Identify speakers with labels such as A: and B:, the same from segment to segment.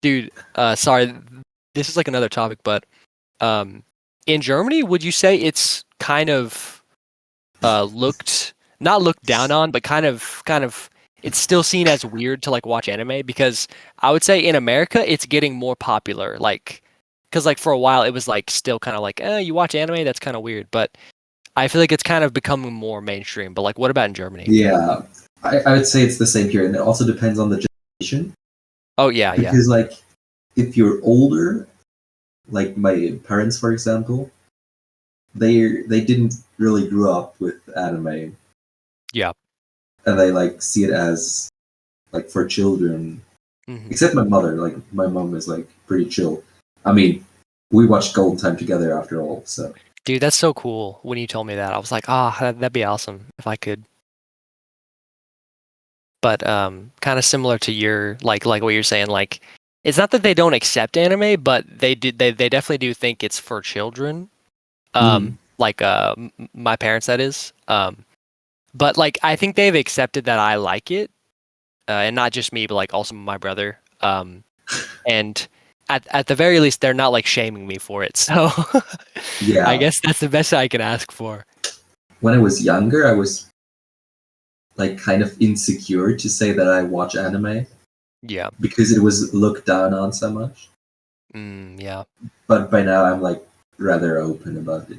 A: Dude, sorry, this is like another topic, but um, in Germany, would you say it's kind of not looked down on, but kind of it's still seen as weird to like watch anime? Because I would say in America, it's getting more popular. Like, because like for a while, it was like still kind of like, you watch anime, that's kind of weird. But I feel like it's kind of becoming more mainstream. But like, what about in Germany?
B: Yeah, I would say it's the same here, and it also depends on the generation.
A: Oh yeah, yeah,
B: Because like, if you're older, like my parents, for example, they didn't really grow up with anime,
A: yeah.
B: and they like see it as like for children.
A: Hmm.
B: Except my mother, like my mom is like pretty chill. I mean, we watched Golden Time together after all, so
A: Dude, that's so cool. When you told me that, I was like, that'd be awesome if I could. But kind of similar to your like what you're saying, like it's not that they don't accept anime, but they definitely do think it's for children.
B: mm,
A: Like my parents, that is. But like I think they've accepted that I like it, and not just me, but like also my brother. And at the very least, they're not like shaming me for it. So I
B: yeah.
A: guess that's the best I can ask for.
B: When I was younger, I was like kind of insecure to say that I watch anime
A: Yeah.
B: because it was looked down on so much.
A: Yeah.
B: But by now, I'm like rather open about it.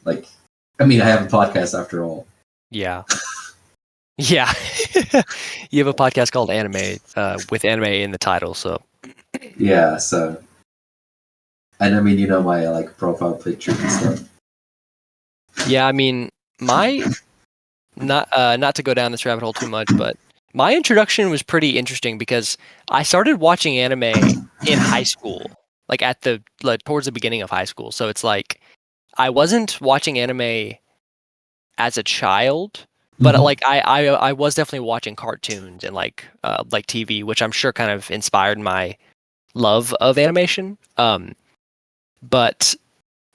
B: Like, I mean, I have a podcast after all.
A: Yeah. Yeah. You have a podcast called Anime, with anime in the title, so
B: Yeah, so and I mean, you know my like profile picture and stuff.
A: yeah, I mean, my not to go down this rabbit hole too much, but my introduction was pretty interesting because I started watching anime in high school, like at the like towards the beginning of high school. So it's like I wasn't watching anime as a child, but
B: Mhm.
A: like I was definitely watching cartoons and like TV, which I'm sure kind of inspired my love of animation. But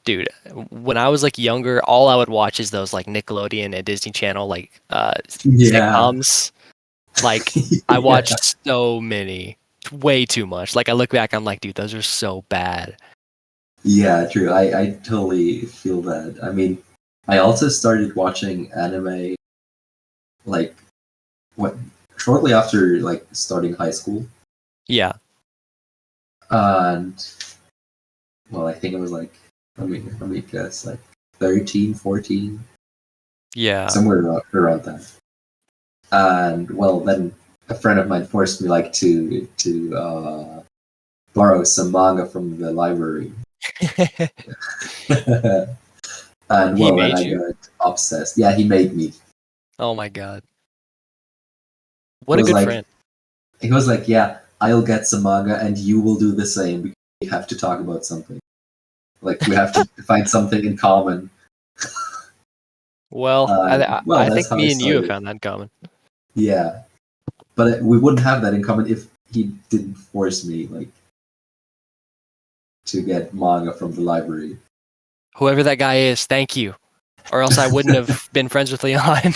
A: dude, when I was like younger, all I would watch is those like Nickelodeon and Disney Channel like
B: Yeah,
A: sitcoms. Like I
B: yeah,
A: watched so many, way too much. Like I look back, I'm like, dude, those are so bad.
B: yeah. True. I totally feel that. I mean, I also started watching anime like what shortly after like starting high school,
A: Yeah,
B: and well, I think it was like let me guess like 13, 14,
A: yeah.
B: somewhere around that. And well, then a friend of mine forced me like to borrow some manga from the library. And
A: He
B: well, then
A: made
B: I
A: you?
B: got obsessed. Yeah, he made me.
A: Oh my god.
B: He
A: What a
B: was
A: good
B: like,
A: friend.
B: he was like, yeah, I'll get some manga, and you will do the same. Because we have to talk about something. Like we have to find something in common.
A: Well,
B: Well,
A: I
B: that's
A: think
B: how I
A: me and you have
B: started.
A: found that in common.
B: Yeah, but we wouldn't have that in common if he didn't force me like to get manga from the library.
A: Whoever that guy is, thank you. Or else I wouldn't have been friends with Leon.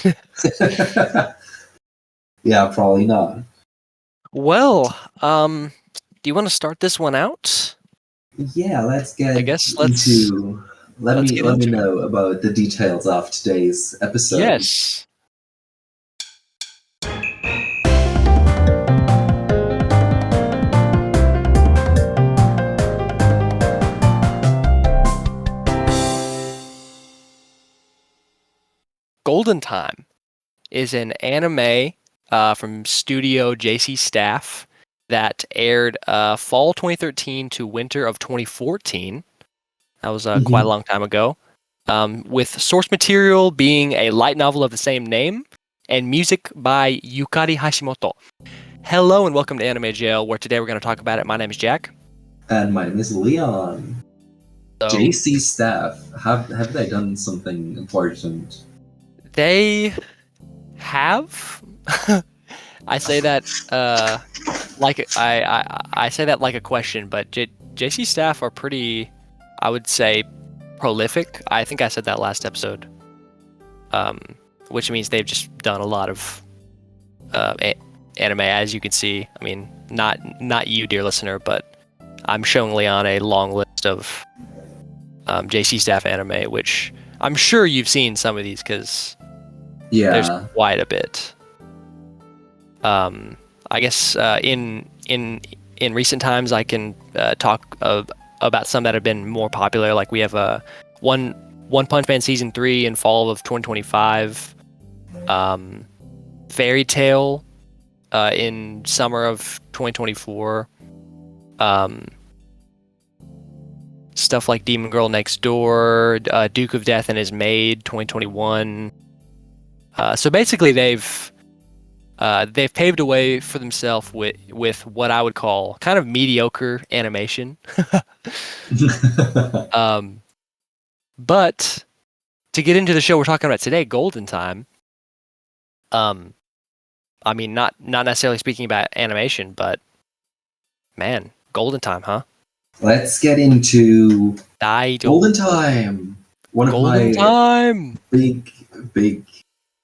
B: Yeah, probably not.
A: Well, do you want to start this one out?
B: Yeah, let's
A: I
B: get
A: guess
B: into. Let
A: let's
B: me
A: get
B: let me
A: into it.
B: know about the details of today's episode.
A: Yes. Golden Time is an anime from Studio JC Staff that aired fall 2013 to winter of 2014. That was quite a
B: Mhm.
A: long time ago. With source material being a light novel of the same name and music by Yukari Hashimoto. Hello and welcome to Anime Jail, where today we're going to talk about it. My name is Jack.
B: And my name is Leon.
A: So
B: JC staff have they done something important?
A: they have. I say that like I say that like a question, but JC staff are pretty, I would say, prolific. I think I said that last episode. Um, which means they've just done a lot of anime, as you can see. I mean, not you, dear listener, but I'm showing Leon a long list of JC Staff anime, which I'm sure you've seen some of these because there's
B: Yeah.
A: quite a bit. I guess in recent times, I can talk about some that have been more popular. Like we have One Punch Man season 3 in fall of 2025. Fairy Tale in summer of 2024. Stuff like Demon Girl Next Door, Duke of Death and His Maid 2021. So basically, they've paved a way for themselves with what I would call kind of mediocre animation. But to get into the show we're talking about today, Golden Time. I mean, not necessarily speaking about animation, but man, Golden Time, huh?
B: Let's get into
A: Daido.
B: Golden Time. One of
A: Golden
B: my
A: Time.
B: big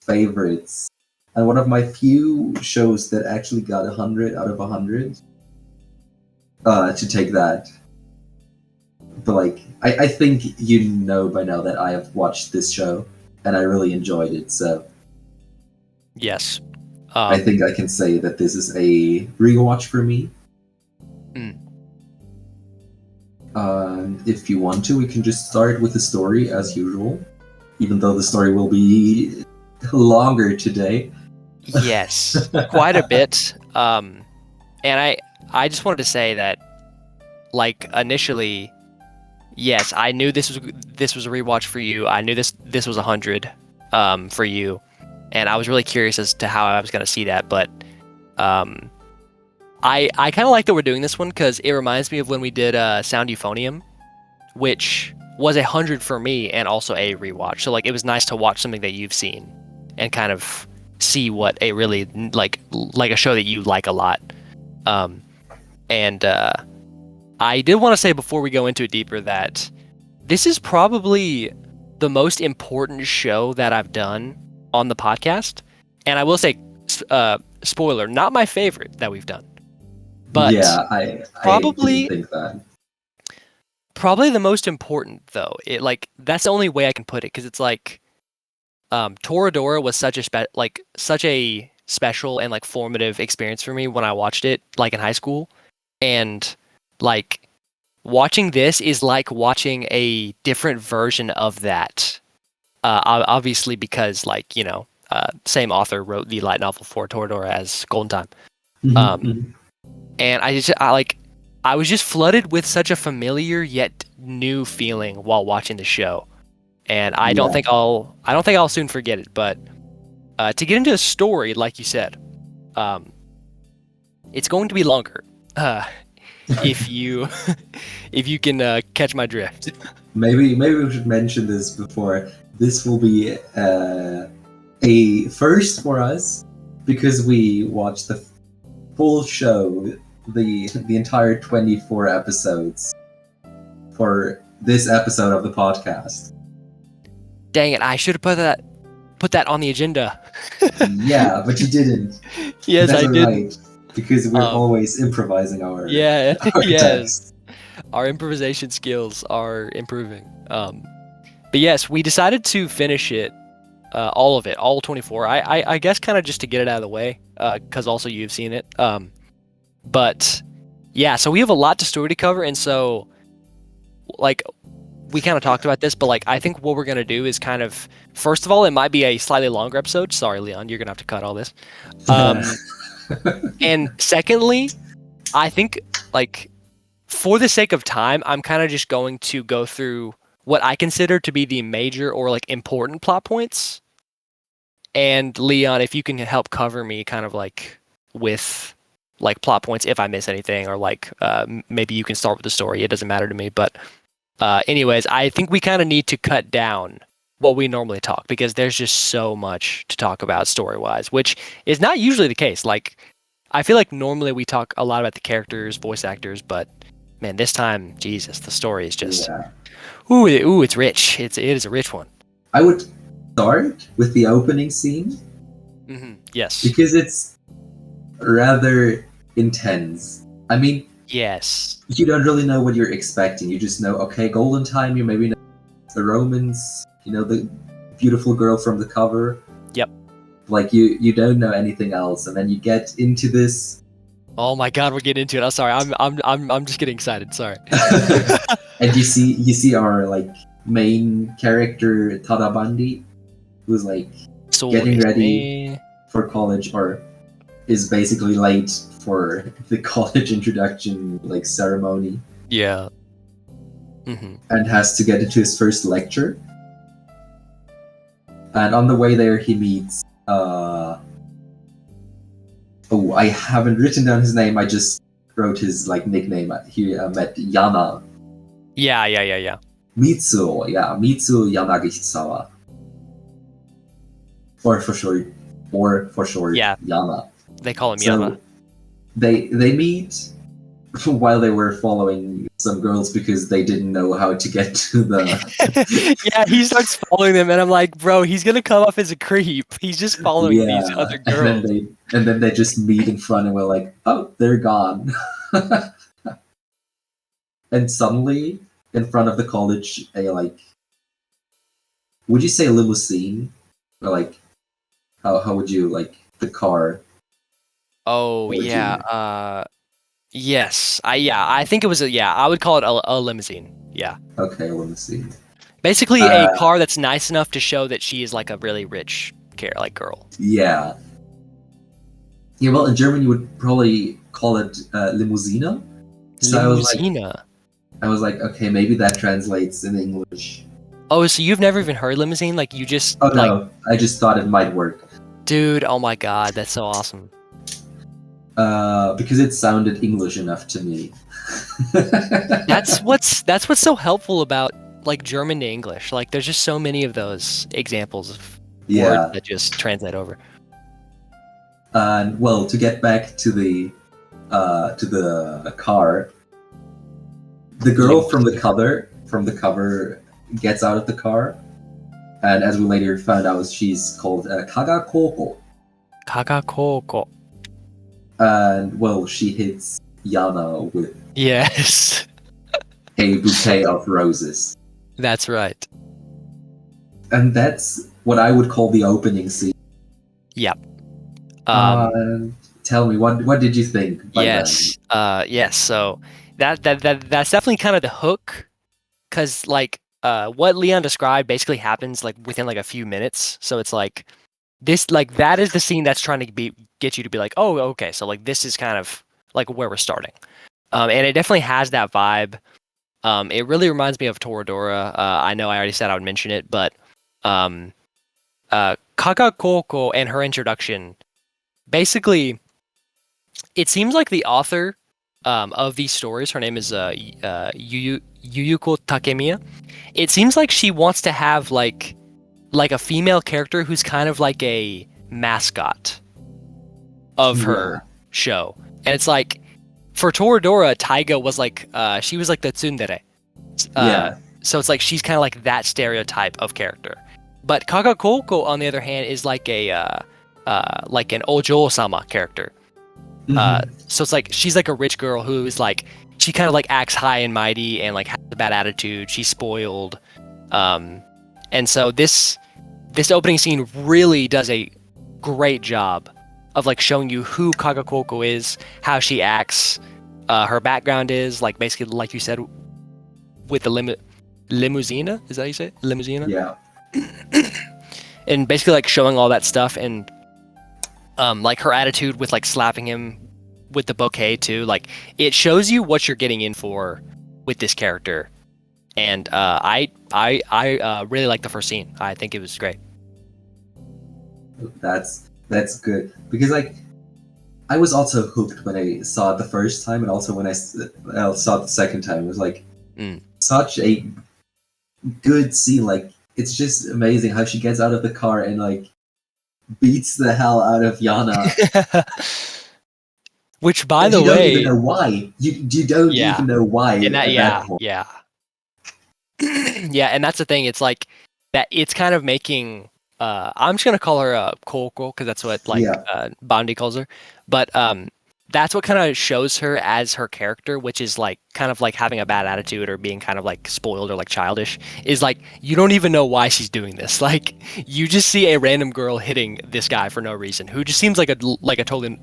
B: favorites, and one of my few shows that actually got 100 out of 100. To take that, but like, I think you know by now that I have watched this show and I really enjoyed it. So
A: Yes.
B: I think I can say that this is a rewatch for me. If you want to, we can just start with the story as usual, even though the story will be longer today.
A: Yes, quite a bit. And I just wanted to say that, like, initially, yes, I knew this was a rewatch for you. I knew this was 100 for you, and I was really curious as to how I was going to see that. But I kind of like that we're doing this one because it reminds me of when we did Sound Euphonium, which was 100 for me and also a rewatch. So like it was nice to watch something that you've seen and kind of see what a really like a show that you like a lot. And I did want to say before we go into it deeper that this is probably the most important show that I've done on the podcast. And I will say, spoiler, not my favorite that we've done. But
B: yeah, I didn't think that.
A: Probably the most important though. It like that's the only way I can put it because it's like Toradora was such a special and like formative experience for me when I watched it like in high school, and like watching this is like watching a different version of that. Obviously because like same author wrote the light novel for Toradora as Golden Time. And I was just flooded with such a familiar yet new feeling while watching the show, and I don't think I'll soon forget it. But to get into the story, like you said, it's going to be longer. If you can catch my drift.
B: Maybe we should mention this before. This will be a first for us because we watched the full show, the entire 24 episodes for this episode of the podcast.
A: Dang it! I should have put that on the agenda.
B: Yeah, but you didn't.
A: Yes, I did.
B: Right, because we're always improvising our
A: yes.
B: text.
A: Our improvisation skills are improving. But yes, we decided to finish it, all of it, all 24. I guess kind of just to get it out of the way, because also you've seen it. But yeah, so we have a lot to story to cover, and so like we kind of talked about this, but like I think what we're gonna do is kind of, first of all, it might be a slightly longer episode. Sorry, Leon, you're gonna have to cut all this. And secondly, I think like for the sake of time, I'm kind of just going to go through what I consider to be the major or like important plot points. And Leon, if you can help cover me kind of like with like plot points if I miss anything, or like maybe you can start with the story. It doesn't matter to me. But anyways, I think we kind of need to cut down what we normally talk because there's just so much to talk about story-wise, which is not usually the case. Like I feel like normally we talk a lot about the characters, voice actors, but man, this time, Jesus, the story is just ooh, it's rich. It is a rich one.
B: I would start with the opening scene.
A: Yes.
B: Because it's rather intense. I mean,
A: Yes.
B: you don't really know what you're expecting. You just know, okay, golden time. You maybe know the Romans. You know the beautiful girl from the cover.
A: Yep.
B: Like you don't know anything else, and then you get into this.
A: Oh my God, we're getting into it. I'm sorry. I'm just getting excited. Sorry.
B: And you see our like main character Tadabandi, who's like
A: So
B: getting
A: it's
B: ready
A: me.
B: for college, or is basically late for the college introduction like ceremony,
A: Yeah. Mm-hmm.
B: and has to get into his first lecture. And on the way there, he meets. Oh, I haven't written down his name. I just wrote his like nickname. He met Yana.
A: Yeah.
B: Mitsuo, yeah, Mitsuo Yanagisawa. Or for short,
A: Yeah.
B: Yana.
A: They call him
B: So
A: Yama.
B: they meet while they were following some girls because they didn't know how to get to the.
A: Yeah, he starts following them, and I'm like, bro, he's gonna come off as a creep. He's just following these
B: Yeah,
A: other girls.
B: and then they just meet in front, and we're like, oh, they're gone. And suddenly, in front of the college, a like, would you say limousine, or like, how would you like the car?
A: Oh
B: How would
A: yeah.
B: you?
A: Yes. I think it was I would call it a limousine. Yeah.
B: Okay, limousine.
A: Basically a
B: Uh,
A: car that's nice enough to show that she is like a really rich girl.
B: yeah. Yeah, well, in German you would probably call it limousine. So
A: Limousina.
B: I was like, okay, maybe that translates in English.
A: Oh, so you've never even heard limousine? Like you just
B: Oh
A: like,
B: no, I just thought it might work.
A: dude, oh my God, that's so awesome.
B: Because it sounded English enough to me.
A: That's what's so helpful about like German to English. Like there's just so many of those examples of words
B: Yeah.
A: that just translate over.
B: And well, to get back to the car, the girl from the cover gets out of the car, and as we later found out, she's called Kaga Koko.
A: Kagakoko.
B: And well, she hits Yana with
A: Yes.
B: a bouquet of roses.
A: That's right.
B: And that's what I would call the opening scene.
A: Yep.
B: Tell me, what did you think by
A: Yes. Yes. So that's definitely kind of the hook, because like what Leon described basically happens like within like a few minutes. So it's like this, like that is the scene that's trying to get you to be like, oh, okay, so like this is kind of like where we're starting. And it definitely has that vibe. It really reminds me of Toradora. I know I already said I would mention it, but Kakakoko and her introduction, basically, it seems like the author of these stories, her name is Yuyuko Takemiya. It seems like she wants to have like a female character who's kind of like a mascot of her show. And it's like, for Toradora, Taiga was like, she was like the tsundere. So it's like she's kind of like that stereotype of character. But Kakakoko, on the other hand, is like like an Ojo-sama character. So it's like she's like a rich girl who is like, she kind of like acts high and mighty and like has a bad attitude. She's spoiled. And so this opening scene really does a great job of like showing you who Kakakoko is, how she acts, her background is like basically like you said with the limousina. Is that how you say it? Limousina?
B: Yeah.
A: And basically like showing all that stuff, and like her attitude with like slapping him with the bouquet too. Like it shows you what you're getting in for with this character. And I really like the first scene. I think it was great.
B: That's good, because like I was also hooked when I saw it the first time, and also when I saw it the second time. It was like such a good scene. Like it's just amazing how she gets out of the car and like beats the hell out of Yana.
A: Which, by
B: and
A: the
B: you
A: way,
B: don't even know why. You don't even know why
A: and that,
B: at that point.
A: Yeah, and that's the thing. It's like that. It's kind of making I'm just gonna call her Koko because that's what like
B: Yeah.
A: Bondi calls her. But that's what kind of shows her as her character, which is like kind of like having a bad attitude or being kind of like spoiled or like childish. Is like you don't even know why she's doing this. Like you just see a random girl hitting this guy for no reason, who just seems like a totally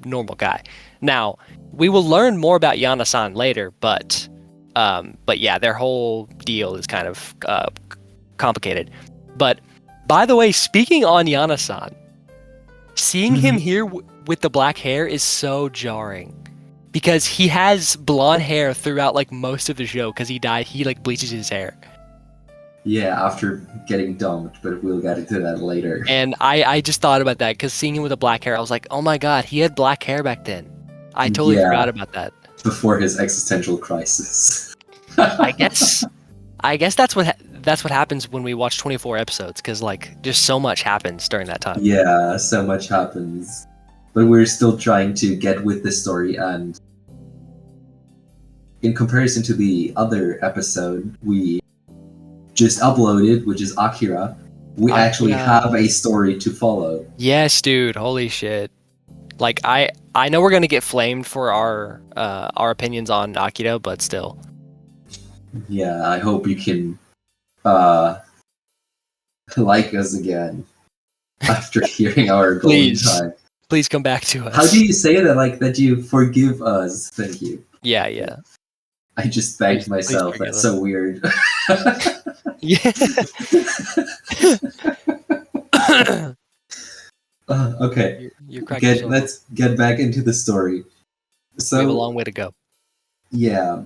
A: normal guy. Now we will learn more about Yana-san later, but yeah, their whole deal is kind of complicated. But by the way, speaking on Yana-san, seeing him
B: Mhm.
A: here with the black hair is so jarring because he has blonde hair throughout like most of the show because he like bleaches his hair.
B: Yeah, after getting dumped, but we'll get into that later.
A: And I just thought about that because seeing him with the black hair, I was like, oh my god, he had black hair back then. I totally forgot
B: Yeah,
A: about that.
B: before his existential crisis.
A: I guess I guess that's what happens when we watch 24 episodes because like just so much happens during that time.
B: Yeah, so much happens. But we're still trying to get with the story, and in comparison to the other episode we just uploaded, which is Akira, we actually
A: Akira.
B: have a story to follow.
A: Yes, dude. Holy shit. Like I know we're gonna get flamed for our opinions on Akira, but still.
B: Yeah, I hope you can uh like us again after hearing our golden
A: Please.
B: time.
A: Please come back to us.
B: How do you say that? Like that you forgive us? Thank you.
A: Yeah, yeah.
B: I just thanked
A: Please
B: myself.
A: forgive
B: That's
A: us.
B: so weird.
A: Yeah.
B: Okay,
A: You're cracking yourself up.
B: let's get back into the story.
A: We have a
B: So
A: long way to go.
B: yeah,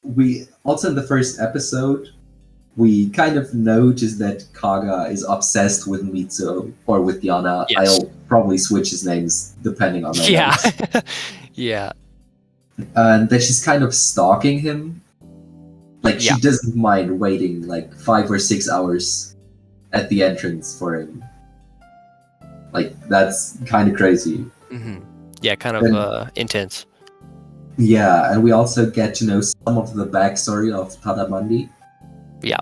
B: we also in the first episode we kind of noticed that Kaga is obsessed with Mitsuo or with Yana.
A: Yes.
B: I'll probably switch his names depending on my
A: Yeah.
B: notes.
A: Yeah.
B: And that she's kind of stalking him. Like
A: Yeah.
B: she doesn't mind waiting like 5 or 6 hours at the entrance for him. Like that's kind of crazy.
A: Hmm. Yeah, kind of
B: And
A: intense.
B: yeah, and we also get to know some of the backstory of Tadamandi.
A: Yeah.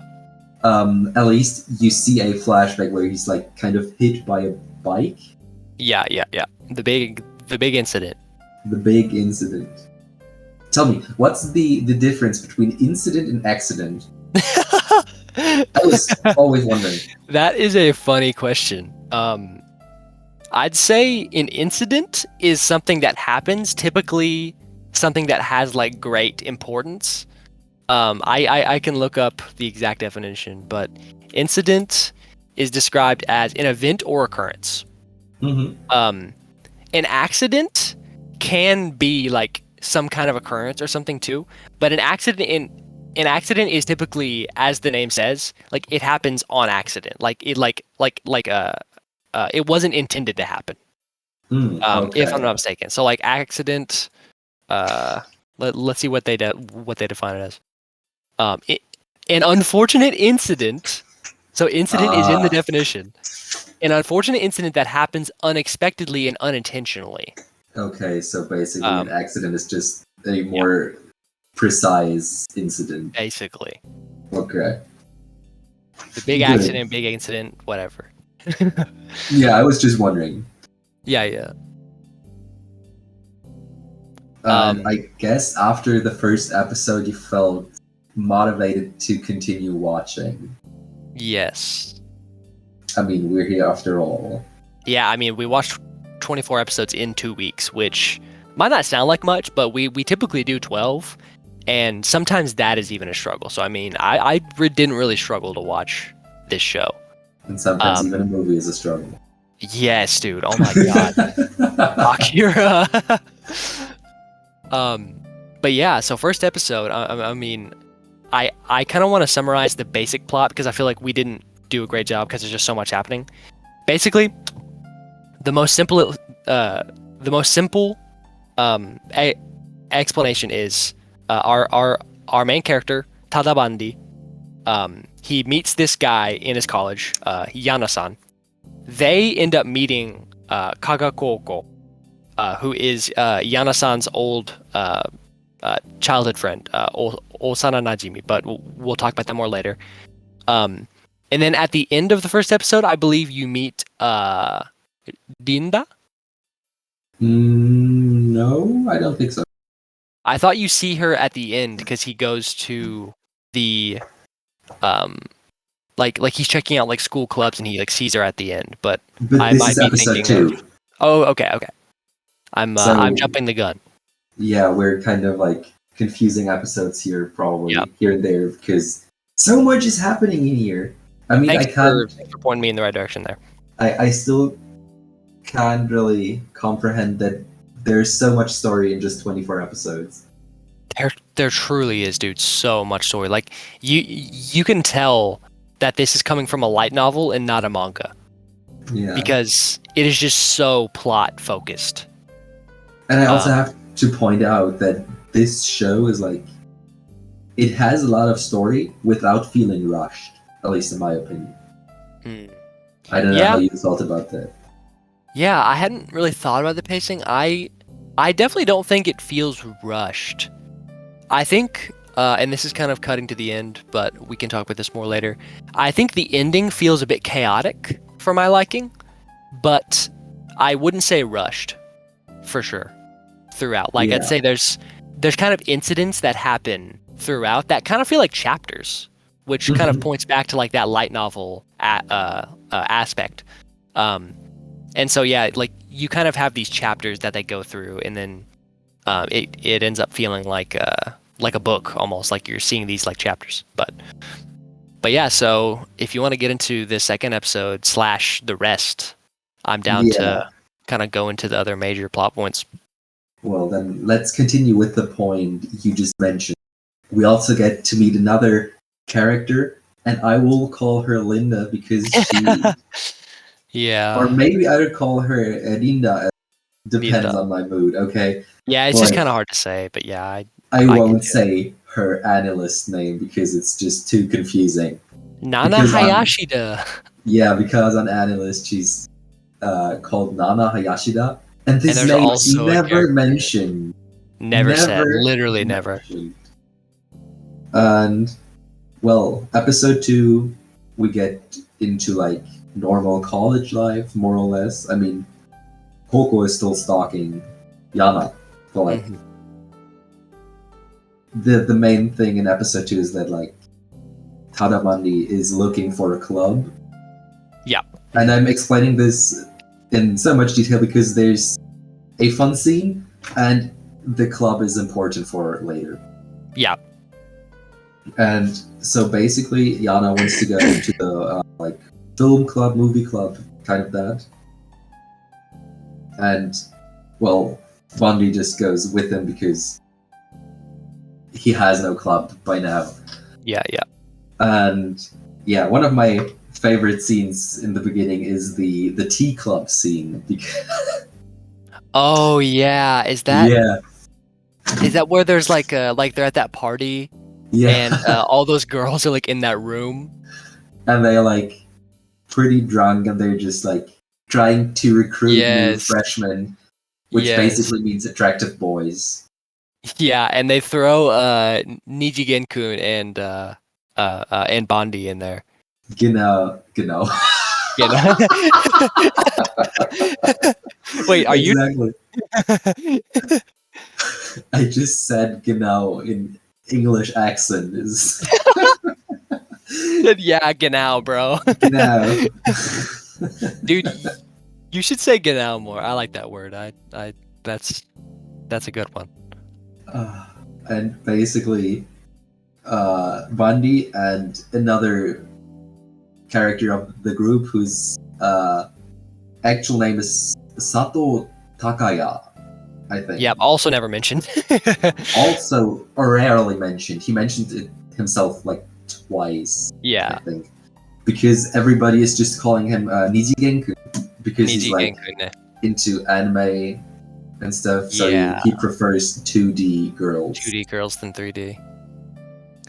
B: At least you see a flashback where he's like kind of hit by a bike.
A: Yeah, yeah, yeah. The big incident.
B: The big incident. Tell me, what's the difference between incident and accident? I was always wondering.
A: That is a funny question. I'd say an incident is something that happens, typically something that has like great importance. I can look up the exact definition, but incident is described as an event or occurrence.
B: Mm-hmm.
A: An accident can be like some kind of occurrence or something too, but an accident is typically, as the name says, like it happens on accident. Like it it wasn't intended to happen.
B: Okay.
A: If I'm not mistaken. So like accident, let's see what they define it as. An unfortunate incident. So incident is in the definition. An unfortunate incident that happens unexpectedly and unintentionally.
B: Okay, so basically an
A: Um,
B: accident is just a more precise incident.
A: Basically,
B: Okay.
A: the big
B: Good.
A: accident, big incident, whatever.
B: Yeah, I was just wondering.
A: Yeah, yeah.
B: I guess after the first episode, you felt motivated to continue watching.
A: Yes.
B: I mean, we're here after all.
A: Yeah, I mean, we watched 24 episodes in 2 weeks, which might not sound like much, but we typically do 12, and sometimes that is even a struggle. So, I mean, I didn't really struggle to watch this show.
B: And sometimes even a movie is a struggle.
A: Yes, dude. Oh my god. Akira. But yeah, so first episode, I mean, I kind of want to summarize the basic plot because I feel like we didn't do a great job because there's just so much happening. Basically, the most simple explanation is our main character Tadabandi. He meets this guy in his college, Yana-san. They end up meeting Kagakoko, who is Yana-san's old childhood friend, Osana Najimi, but we'll talk about that more later. And then at the end of the first episode, I believe you meet Dinda.
B: No, I don't think so.
A: I thought you see her at the end because he goes to the like he's checking out like school clubs and he like sees her at the end, but
B: But
A: I
B: this is
A: might be
B: episode
A: thinking of
B: 2.
A: Oh, okay. I'm
B: So
A: jumping the gun.
B: yeah, we're kind of like confusing episodes here,
A: Yeah.
B: probably here and there, because so much is happening in here. I mean,
A: Thanks for pointing me in the right direction there.
B: I still can't really comprehend that there's so much story in just 24 episodes.
A: There truly is, dude, so much story. Like you can tell that this is coming from a light novel and not a manga.
B: Yeah.
A: Because it is just so plot focused.
B: And I also have to point out that this show is like, it has a lot of story without feeling rushed, at least in my opinion. I don't know how you felt about that.
A: Yeah, I hadn't really thought about the pacing. I definitely don't think it feels rushed. I think, and this is kind of cutting to the end, but we can talk about this more later. I think the ending feels a bit chaotic for my liking, but I wouldn't say rushed, for sure, throughout. Like, I'd say there's kind of incidents that happen throughout that kind of feel like chapters, which kind of points back to like that light novel aspect. And so yeah, like you kind of have these chapters that they go through, and then it ends up feeling like a book almost, like you're seeing these like chapters. But yeah, so if you want to get into the second episode / the rest, I'm down to kind of go into the other major plot points.
B: Well, then let's continue with the point you just mentioned. We also get to meet another character, and I will call her Linda because she...
A: Yeah.
B: Or maybe I would call her Linda. Depends on my mood, okay?
A: Yeah, it's just kind of hard to say, but yeah.
B: I won't say her analyst name because it's just too confusing.
A: Nana Hayashida.
B: Yeah, because on analyst she's called Nana Hayashida. And this name is never mentioned.
A: Never said. Literally never.
B: And, well, episode 2, we get into, like, normal college life, more or less. I mean, Koko is still stalking Yana. But, like, the main thing in episode 2 is that, like, Tadamandi is looking for a club.
A: Yeah.
B: And I'm explaining this in so much detail because there's a fun scene, and the club is important for later.
A: Yeah.
B: And so basically, Yana wants to go to the like film club, movie club, kind of that. And well, Bondi just goes with him because he has no club by now.
A: Yeah.
B: And yeah, one of my favorite scenes in the beginning is the tea club scene.
A: Oh yeah, is that where there's like they're at that party? Yeah. And all those girls are like in that room.
B: And they're like pretty drunk, and they're just like trying to recruit new freshmen, which basically means attractive boys. Yeah,
A: and they throw Niji Genkun and Bondi in there.
B: Genau.
A: Wait, are you?
B: Exactly. I just said genau in English accent.
A: Yeah, genau, bro.
B: Genau.
A: Dude, you should say genau more. I like that word. That's a good one.
B: And basically, Bondi and another character of the group whose actual name is Sato Takaya, I think.
A: Yeah, also never mentioned.
B: Also rarely mentioned. He mentioned it himself like twice.
A: Yeah.
B: I think. Because everybody is just calling him Niji Genkun because he's like into anime and stuff, so he prefers 2D girls.
A: 2D girls than 3D.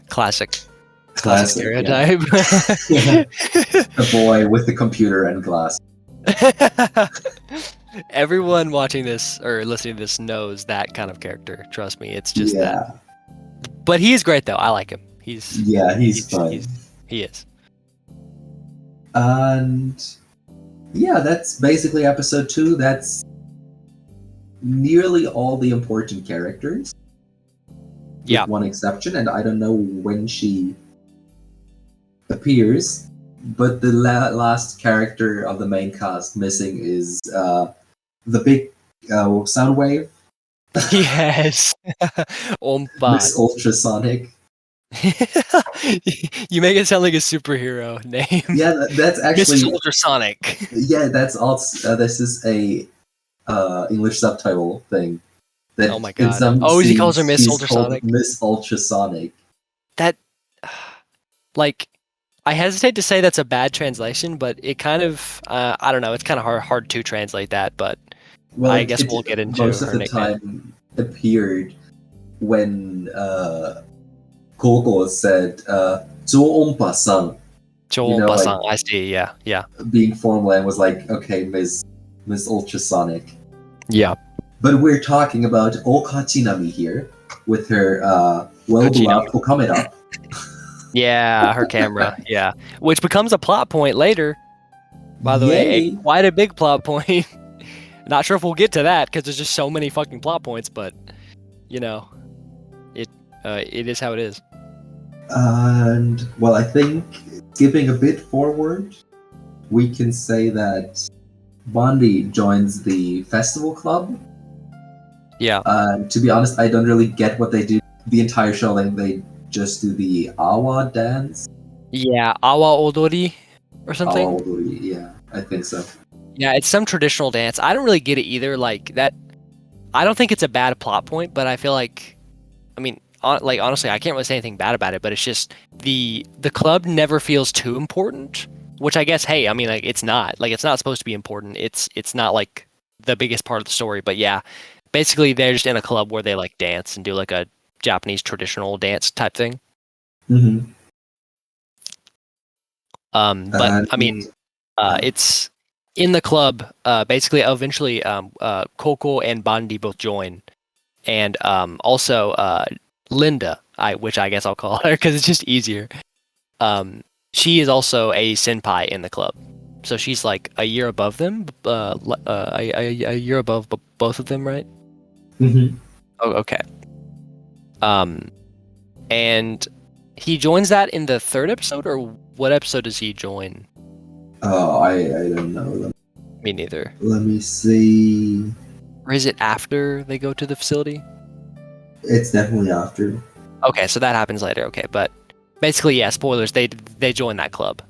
A: Classic stereotype.
B: Yeah. A boy with a computer and glasses.
A: Everyone watching this or listening to this knows that kind of character. Trust me, it's just that. But he is great though. I like him. He's fun. He is.
B: And yeah, that's basically episode 2. That's nearly all the important characters,
A: Yeah.
B: with one exception, and I don't know when she appears, but the last character of the main cast missing is the big sound wave,
A: Yes. Ompa.
B: Miss Ultrasonic.
A: You make it sound like a superhero name.
B: Yeah, that's
A: Miss
B: actually
A: Ultrasonic.
B: yeah, that's also this is a English subtitle thing. That
A: Oh my
B: in
A: god.
B: some
A: Oh, he calls her
B: scenes
A: Miss
B: she's called
A: Ultrasonic?
B: Miss Ultrasonic.
A: That, like, I hesitate to say that's a bad translation, but it kind of, I don't know, it's kind of hard to translate that, but
B: Well,
A: I guess
B: it
A: we'll get into
B: most of
A: her
B: the
A: nickname.
B: time appeared when Koko said "zo-ompa-san," you
A: Joel
B: know, like
A: Basang, I see, yeah, yeah.
B: being formal, and was like, okay, Miss Ultrasonic.
A: Yeah,
B: But we're talking about Okachinami here with her well-beloved
A: Hachinami.
B: Kokameda.
A: Yeah, her camera, yeah. Which becomes a plot point later, by the way,
B: Yay!
A: quite a big plot point. Not sure if we'll get to that, because there's just so many fucking plot points, but, you know, it is how it is.
B: And well, I think skipping a bit forward, we can say that Bondi joins the festival club.
A: Yeah.
B: To be honest, I don't really get what they do the entire show. Like they just do the awa dance.
A: Yeah, Awa Odori or something.
B: Awa odori, yeah, I think so.
A: Yeah, it's some traditional dance. I don't really get it either. Like that, I don't think it's a bad plot point, but I feel like, I mean, like honestly, I can't really say anything bad about it. But it's just the club never feels too important, which I guess, hey, I mean, like it's not supposed to be important. It's not like the biggest part of the story. But yeah, basically they're just in a club where they like dance and do like a Japanese traditional dance type thing.
B: Mm-hmm.
A: But I mean, it's in the club. Basically, eventually, Coco and Bandi both join, and also Linda, which I guess I'll call her because it's just easier. She is also a senpai in the club, so she's like a year above them. A year above both of them, right?
B: Mm-hmm.
A: Oh, okay. And he joins that in the third episode, or what episode does he join?
B: Oh, I don't know.
A: Me neither.
B: Let me see.
A: Or is it after they go to the facility?
B: It's definitely after.
A: Okay, so that happens later. Okay, but basically, yeah. Spoilers. They join that club.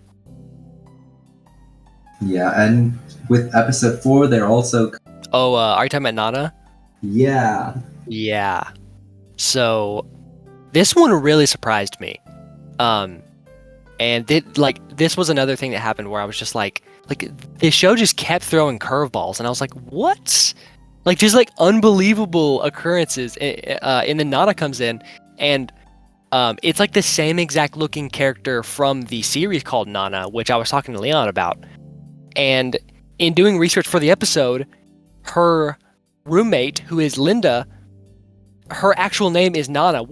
B: Yeah, and with episode 4, they're also.
A: Oh, are you talking about Nana?
B: Yeah.
A: Yeah. So this one really surprised me. And this was another thing that happened where I was just like this show just kept throwing curveballs, and I was like, what? Like just like unbelievable occurrences. And then Nana comes in, and it's like the same exact looking character from the series called Nana, which I was talking to Leon about. And in doing research for the episode, her roommate, who is Linda, her actual name is Nana,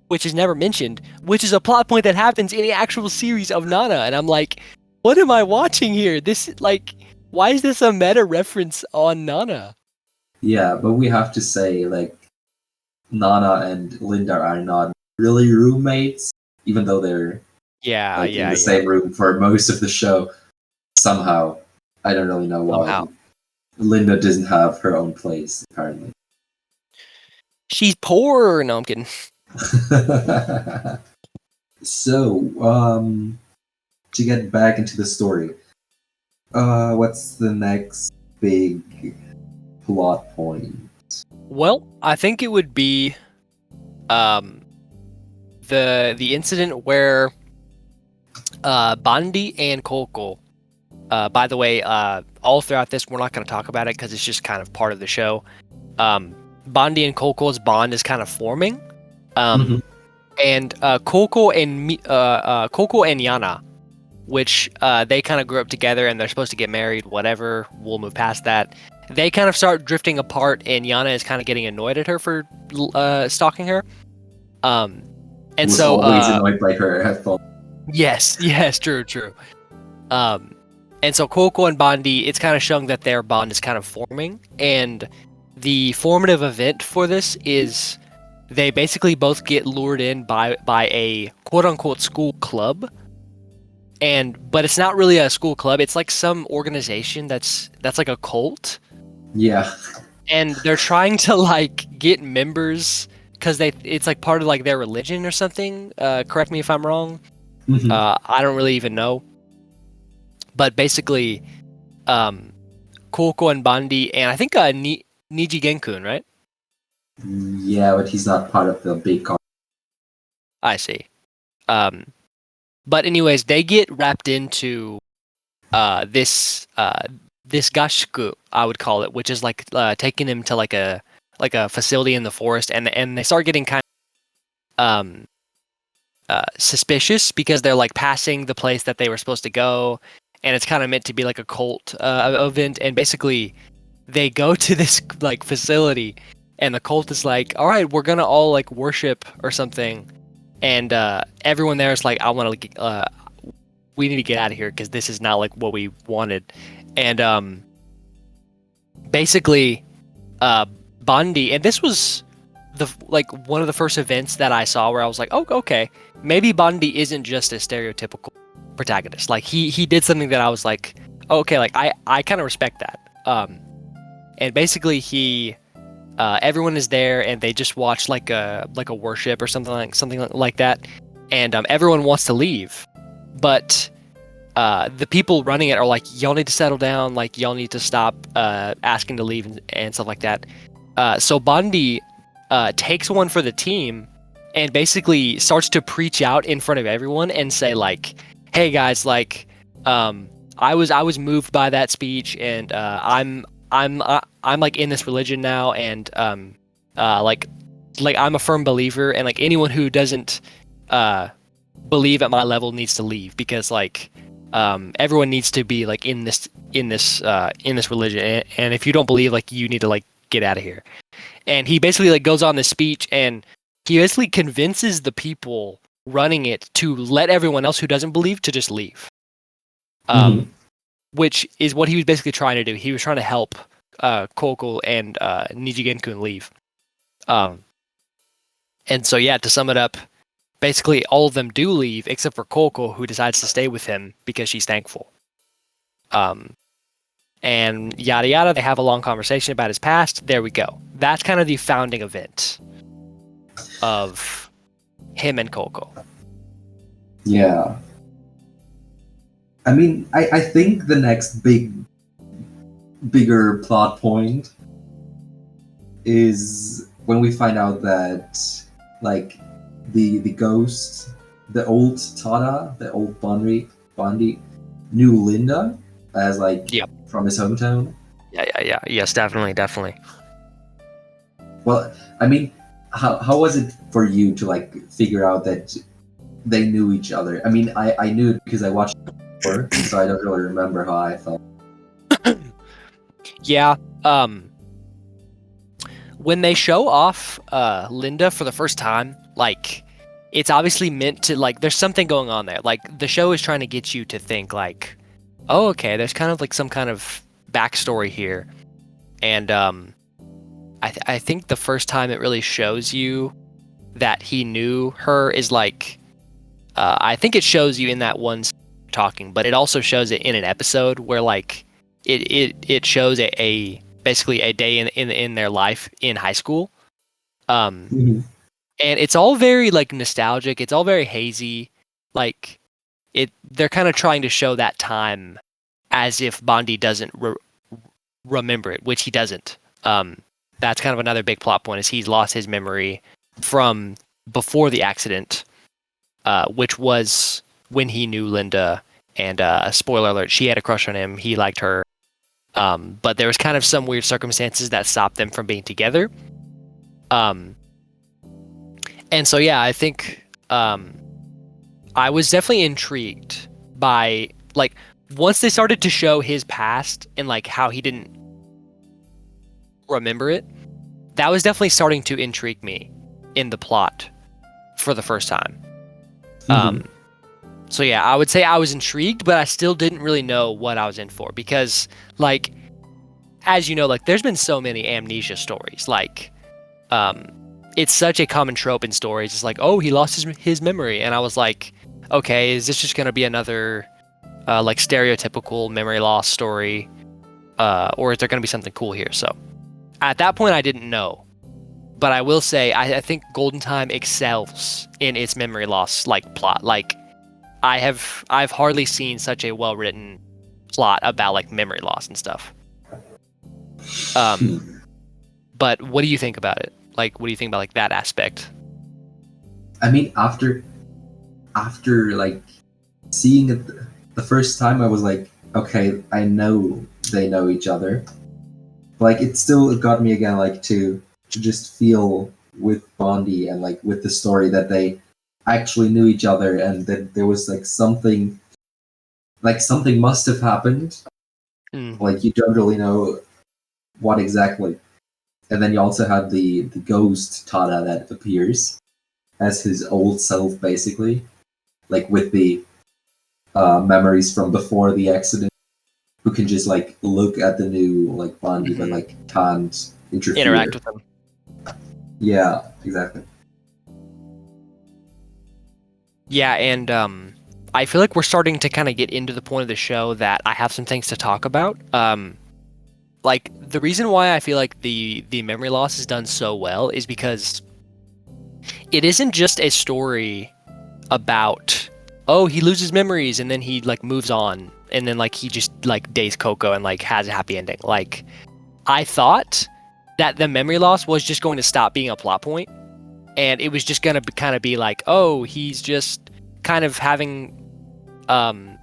A: which is never mentioned, which is a plot point that happens in the actual series of Nana. And I'm like, what am I watching here? This, like, why is this a meta reference on Nana?
B: Yeah, but we have to say, like, Nana and Linda are not really roommates, even though they're in the same room for most of the show. Somehow, I don't really know why.
A: Somehow.
B: Linda doesn't have her own place, apparently.
A: She's poor. No, I'm kidding.
B: So, to get back into the story, what's the next big plot point?
A: Well, I think it would be the incident where Bandi and Coco. By the way, all throughout this, we're not going to talk about it because it's just kind of part of the show. Bandi and Coco's bond is kind of forming, and Coco and Yana, which they kind of grew up together and they're supposed to get married. Whatever, we'll move past that. They kind of start drifting apart, and Yana is kind of getting annoyed at her for stalking her. And
B: was
A: so
B: always annoyed by her headphones.
A: Yes, true. And so Coco and Bondi, it's kind of showing that their bond is kind of forming. And the formative event for this is they basically both get lured in by a quote unquote school club. But it's not really a school club. It's like some organization that's like a cult.
B: Yeah.
A: And they're trying to like get members because it's like part of like their religion or something. Correct me if I'm wrong.
B: Mhm.
A: I don't really even know. But basically, Coco and Bandi, and I think Niji Genkun, right?
B: Yeah, but he's not part of the big con.
A: I see. Um, but anyways, they get wrapped into this gashiku, I would call it, which is like taking them to like a facility in the forest, and they start getting kind of suspicious because they're like passing the place that they were supposed to go, and it's kind of meant to be like a cult event, and basically they go to this like facility, and the cult is like, all right, we're gonna all like worship or something, and everyone there is like, I want to we need to get out of here because this is not like what we wanted. And basically Bondi, and this was the like one of the first events that I saw where I was like, oh, okay, maybe Bondi isn't just a stereotypical protagonist. Like he did something that I was like, oh, okay, like I kind of respect that. And basically he everyone is there and they just watch like a worship or something like that, and everyone wants to leave, but the people running it are like, y'all need to settle down, like y'all need to stop asking to leave and stuff like that. So Bondi takes one for the team and basically starts to preach out in front of everyone and say like, hey guys, like I was moved by that speech, and I'm like in this religion now, and like I'm a firm believer, and like anyone who doesn't believe at my level needs to leave because like everyone needs to be like in this religion, and if you don't believe, like you need to like get out of here. And he basically like goes on this speech, and he basically convinces the people running it to let everyone else who doesn't believe to just leave.
B: Mhm.
A: Which is what he was basically trying to do. He was trying to help Kokol and Niji Genkun leave. And so yeah, to sum it up, basically all of them do leave except for Kokol, who decides to stay with him because she's thankful. And yada yada, they have a long conversation about his past. There we go. That's kind of the founding event of him and Kokol.
B: Yeah. I mean, I think the next bigger plot point is when we find out that, like, the ghost, the old Tada, the old Bondi, knew Linda as like
A: Yep.
B: from his hometown.
A: Yeah. Yes, definitely.
B: Well, I mean, how was it for you to like figure out that they knew each other? I mean, I knew it because I watched it before, so I don't really remember how I felt.
A: Yeah. When they show off Linda for the first time, like it's obviously meant to like there's something going on there. Like the show is trying to get you to think like, oh, okay, there's kind of like some kind of backstory here. And I think the first time it really shows you that he knew her is like I think it shows you in that one talking, but it also shows it in an episode where like it shows a basically a day in their life in high school.
B: Mhm.
A: And it's all very like nostalgic. It's all very hazy. Like they're kind of trying to show that time as if Bondi doesn't remember it, which he doesn't. That's kind of another big plot point is he's lost his memory from before the accident, which was when he knew Linda. And spoiler alert, she had a crush on him. He liked her. But there was kind of some weird circumstances that stopped them from being together. And so, yeah, I think I was definitely intrigued by, like, once they started to show his past and, like, how he didn't remember it, that was definitely starting to intrigue me in the plot for the first time.
B: Mhm.
A: So yeah, I would say I was intrigued, but I still didn't really know what I was in for because, like, as you know, like there's been so many amnesia stories. Like, um, it's such a common trope in stories. It's like, oh, he lost his memory, and I was like, okay, is this just gonna be another like stereotypical memory loss story, or is there gonna be something cool here? So at that point, I didn't know, but I will say I think Golden Time excels in its memory loss like plot. Like I've hardly seen such a well written plot about like memory loss and stuff. Um, but what do you think about it? Like, what do you think about like that aspect?
B: I mean, after like seeing it the first time, I was like, okay, I know they know each other. Like, it still got me again, like to just feel with Bondi and like with the story that they actually knew each other and that there was like something must have happened.
A: Mm.
B: Like you don't really know what exactly. And then you also have the ghost Tada that appears as his old self, basically, like with the memories from before the accident, who can just like look at the new like Bondi, but like can't
A: Interact
B: interfere.
A: with them.
B: Yeah, exactly.
A: Yeah, and I feel like we're starting to kind of get into the point of the show that I have some things to talk about. Like the reason why I feel like the memory loss is done so well is because it isn't just a story about, oh, he loses memories and then he like moves on and then like he just like dates Coco and like has a happy ending. Like I thought that the memory loss was just going to stop being a plot point and it was just going to kind of be like, oh, he's just kind of having um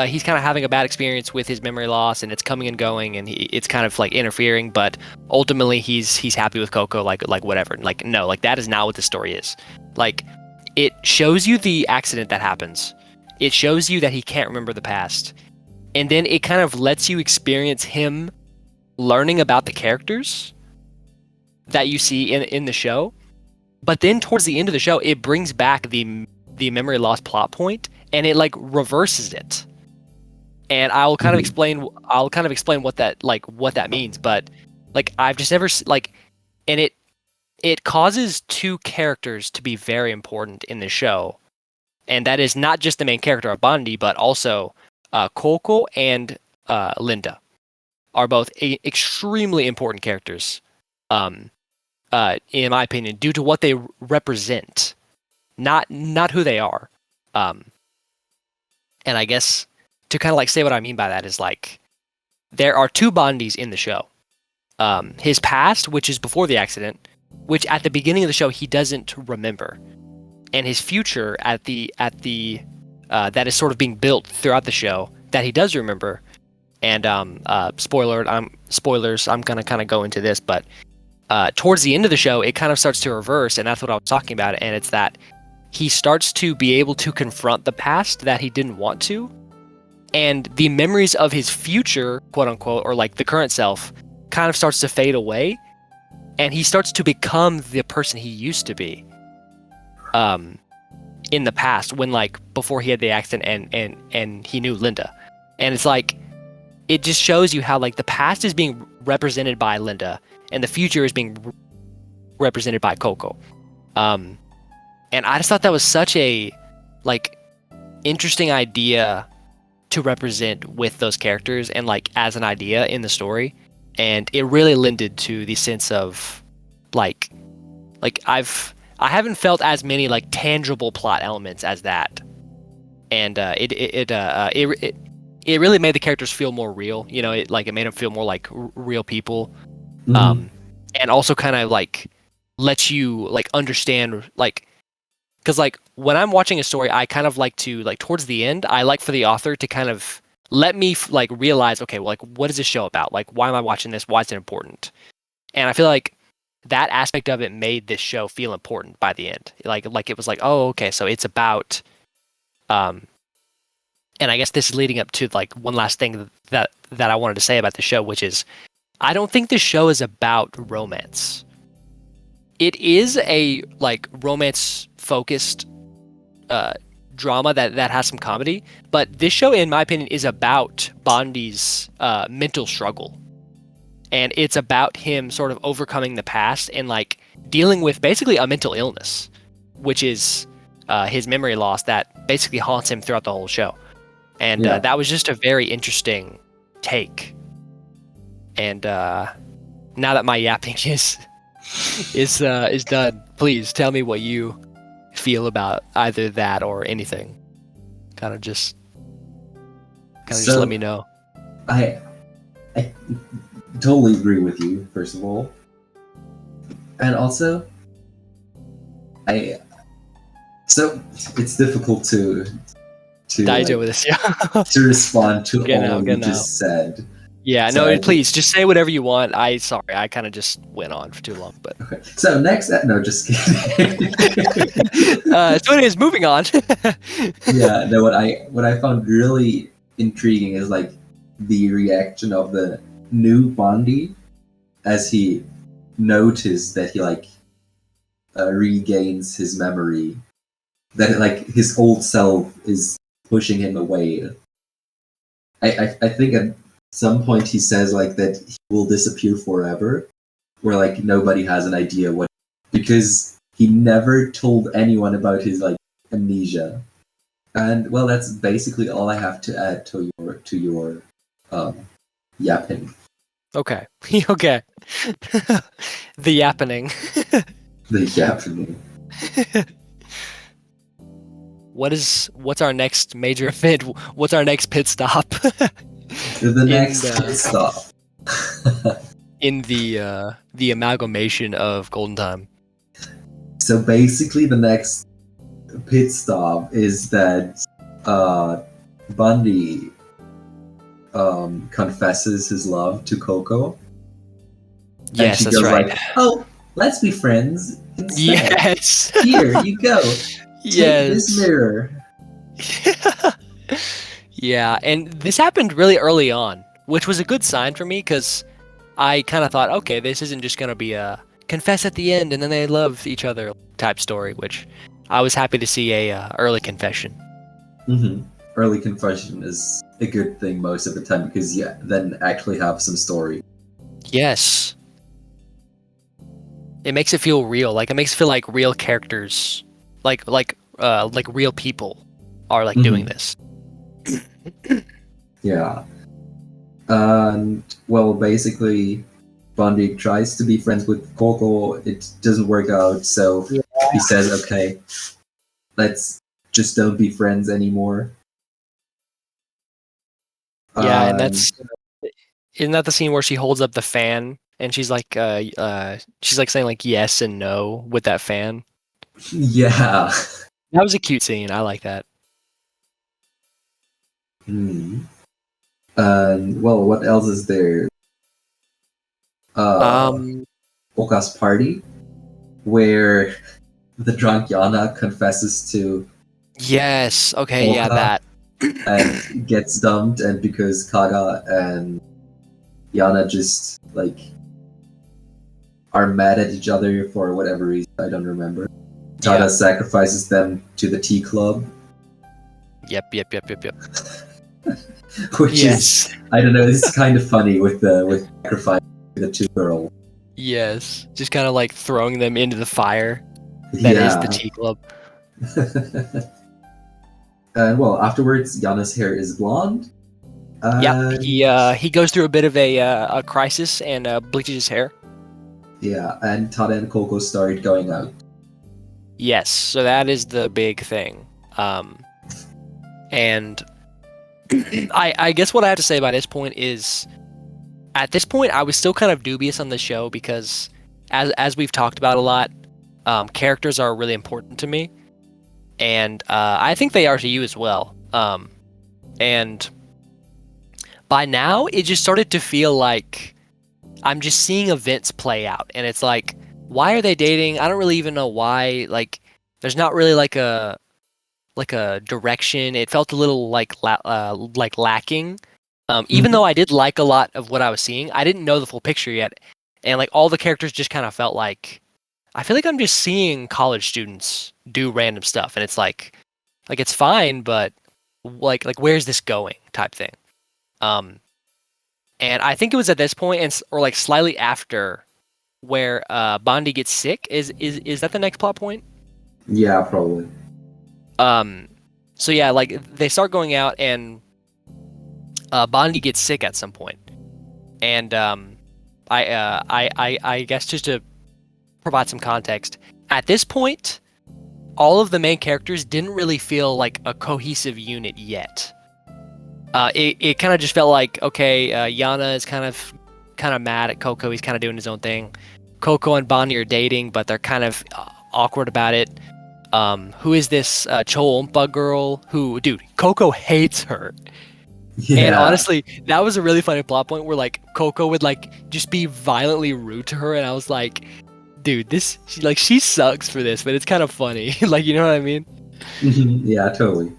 A: he's kind of having a bad experience with his memory loss and it's coming and going and it's kind of like interfering, but ultimately he's happy with Coco, like whatever. Like no, like that is not what the story is. Like it shows you the accident that happens, it shows you that he can't remember the past, and then it kind of lets you experience him learning about the characters that you see in the show. But then towards the end of the show, it brings back the memory loss plot point and it like reverses it. And I'll kind of explain what that means, but like I've just never like, and it causes two characters to be very important in the show. And that is not just the main character of Bondi, but also Coco and Linda are both extremely important characters, um, in my opinion, due to what they represent, not who they are. Um, and I guess to kind of like say what I mean by that is like there are two Bondis in the show. His past, which is before the accident, which at the beginning of the show he doesn't remember, and his future at the that is sort of being built throughout the show that he does remember. And spoilers. I'm gonna kind of go into this, but towards the end of the show, it kind of starts to reverse, and that's what I was talking about. And it's that he starts to be able to confront the past that he didn't want to, and the memories of his future, quote unquote, or like the current self, kind of starts to fade away, and he starts to become the person he used to be. In the past, when like before he had the accident and he knew Linda, and it's like it just shows you how like the past is being represented by Linda and the future is being represented by Coco. And I just thought that was such a like interesting idea to represent with those characters and like as an idea in the story, and it really lended to the sense of like I haven't felt as many like tangible plot elements as that, and it really made the characters feel more real. You know, it made them feel more like real people,
B: Mm-hmm.
A: and also kind of like lets you like understand like because like when I'm watching a story, I kind of like to like towards the end, I like for the author to kind of let me like realize, okay, well, like what is this show about? Like why am I watching this? Why is it important? And I feel like that aspect of it made this show feel important by the end. Like it was like, oh, okay, so it's about um and I guess this is leading up to like one last thing that I wanted to say about the show, which is I don't think this show is about romance. It is a like romance focused uh drama that has some comedy. But this show, in my opinion, is about Bondi's mental struggle, and it's about him sort of overcoming the past and like dealing with basically a mental illness, which is his memory loss that basically haunts him throughout the whole show. And
B: Yeah.
A: that was just a very interesting take. And now that my yapping is done, please tell me what you feel about either that or anything. Kind of just let me know.
B: I totally agree with you, first of all. And also, so it's difficult to
A: Dive with this, yeah.
B: to respond to
A: Genau,
B: all you just said.
A: Yeah,
B: So
A: no,
B: I
A: please just say whatever you want. I kind of just went on for too long, but
B: Okay. So next, no, just kidding.
A: so anyways, moving on.
B: Yeah, no. What I found really intriguing is like the reaction of the new Bondi as he noticed that he like regains his memory, that like his old self is pushing him away. I think at some point he says like that he will disappear forever, where like nobody has an idea what, because he never told anyone about his like amnesia. And well, that's basically all I have to add to your yapping.
A: Okay. Okay. The yappening.
B: The yapping.
A: What's our next major event? What's our next pit stop?
B: The next pit stop.
A: In the amalgamation of Golden Time.
B: So basically, the next pit stop is that Bundy confesses his love to Coco.
A: Yes,
B: and she
A: that's
B: goes
A: right.
B: like, "Oh, let's be friends instead.
A: Yes.
B: Here you go. Take this mirror."
A: Yeah, and this happened really early on, which was a good sign for me because I kind of thought, okay, this isn't just gonna be a confess at the end and then they love each other type story, which I was happy to see a early confession.
B: Mm-hmm. Early confession is a good thing most of the time because you then actually have some story.
A: Yes. It makes it feel real. Like it makes it feel like real characters, like real people are like doing this.
B: Yeah. And well, basically, Bundy tries to be friends with Coco. It doesn't work out, so he says, "Okay, let's just don't be friends anymore."
A: Yeah, and isn't that the scene where she holds up the fan and she's like saying like yes and no with that fan?
B: Yeah.
A: That was a cute scene. I like that.
B: And well, what else is there? Oka's party, where the drunk Yana confesses to
A: Yes. Okay.
B: Oka
A: Yeah. That.
B: and gets dumped, and because Kaga and Yana just like are mad at each other for whatever reason, I don't remember. Kaga sacrifices them to the tea club.
A: Yep.
B: Which is, I don't know, it's kind of funny with sacrificing the two girls.
A: Yes, just kind of like throwing them into the fire. That is the tea club.
B: And well, afterwards, Yana's hair is blonde.
A: Yeah, he goes through a bit of a crisis and bleaches his hair.
B: Yeah, and Tada and Coco started going out.
A: Yes, so that is the big thing. And I guess what I have to say about this point is, at this point, I was still kind of dubious on the show because, as we've talked about a lot, characters are really important to me, and I think they are to you as well. And by now, it just started to feel like I'm just seeing events play out, and it's like, why are they dating? I don't really even know why. Like, there's not really like a direction. It felt a little like lacking. Even though I did like a lot of what I was seeing, I didn't know the full picture yet, and like all the characters just kind of felt like, I feel like I'm just seeing college students do random stuff, and it's like, Like it's fine, but like where's this going type thing. Um, and I think it was at this point or like slightly after where Bondi gets sick. Is that the next plot point?
B: Yeah, probably.
A: So yeah, like they start going out and Bondi gets sick at some point. And I guess just to provide some context, at this point, all of the main characters didn't really feel like a cohesive unit yet. It kind of just felt like, okay, Yana is kind of mad at Coco. He's kind of doing his own thing. Coco and Bonnie are dating, but they're kind of awkward about it. Who is this Choompa girl? Who, dude, Coco hates her.
B: Yeah.
A: And honestly, that was a really funny plot point where like Coco would like just be violently rude to her, and I was like, dude, she sucks for this, but it's kind of funny. Like, you know what I mean?
B: Yeah, totally.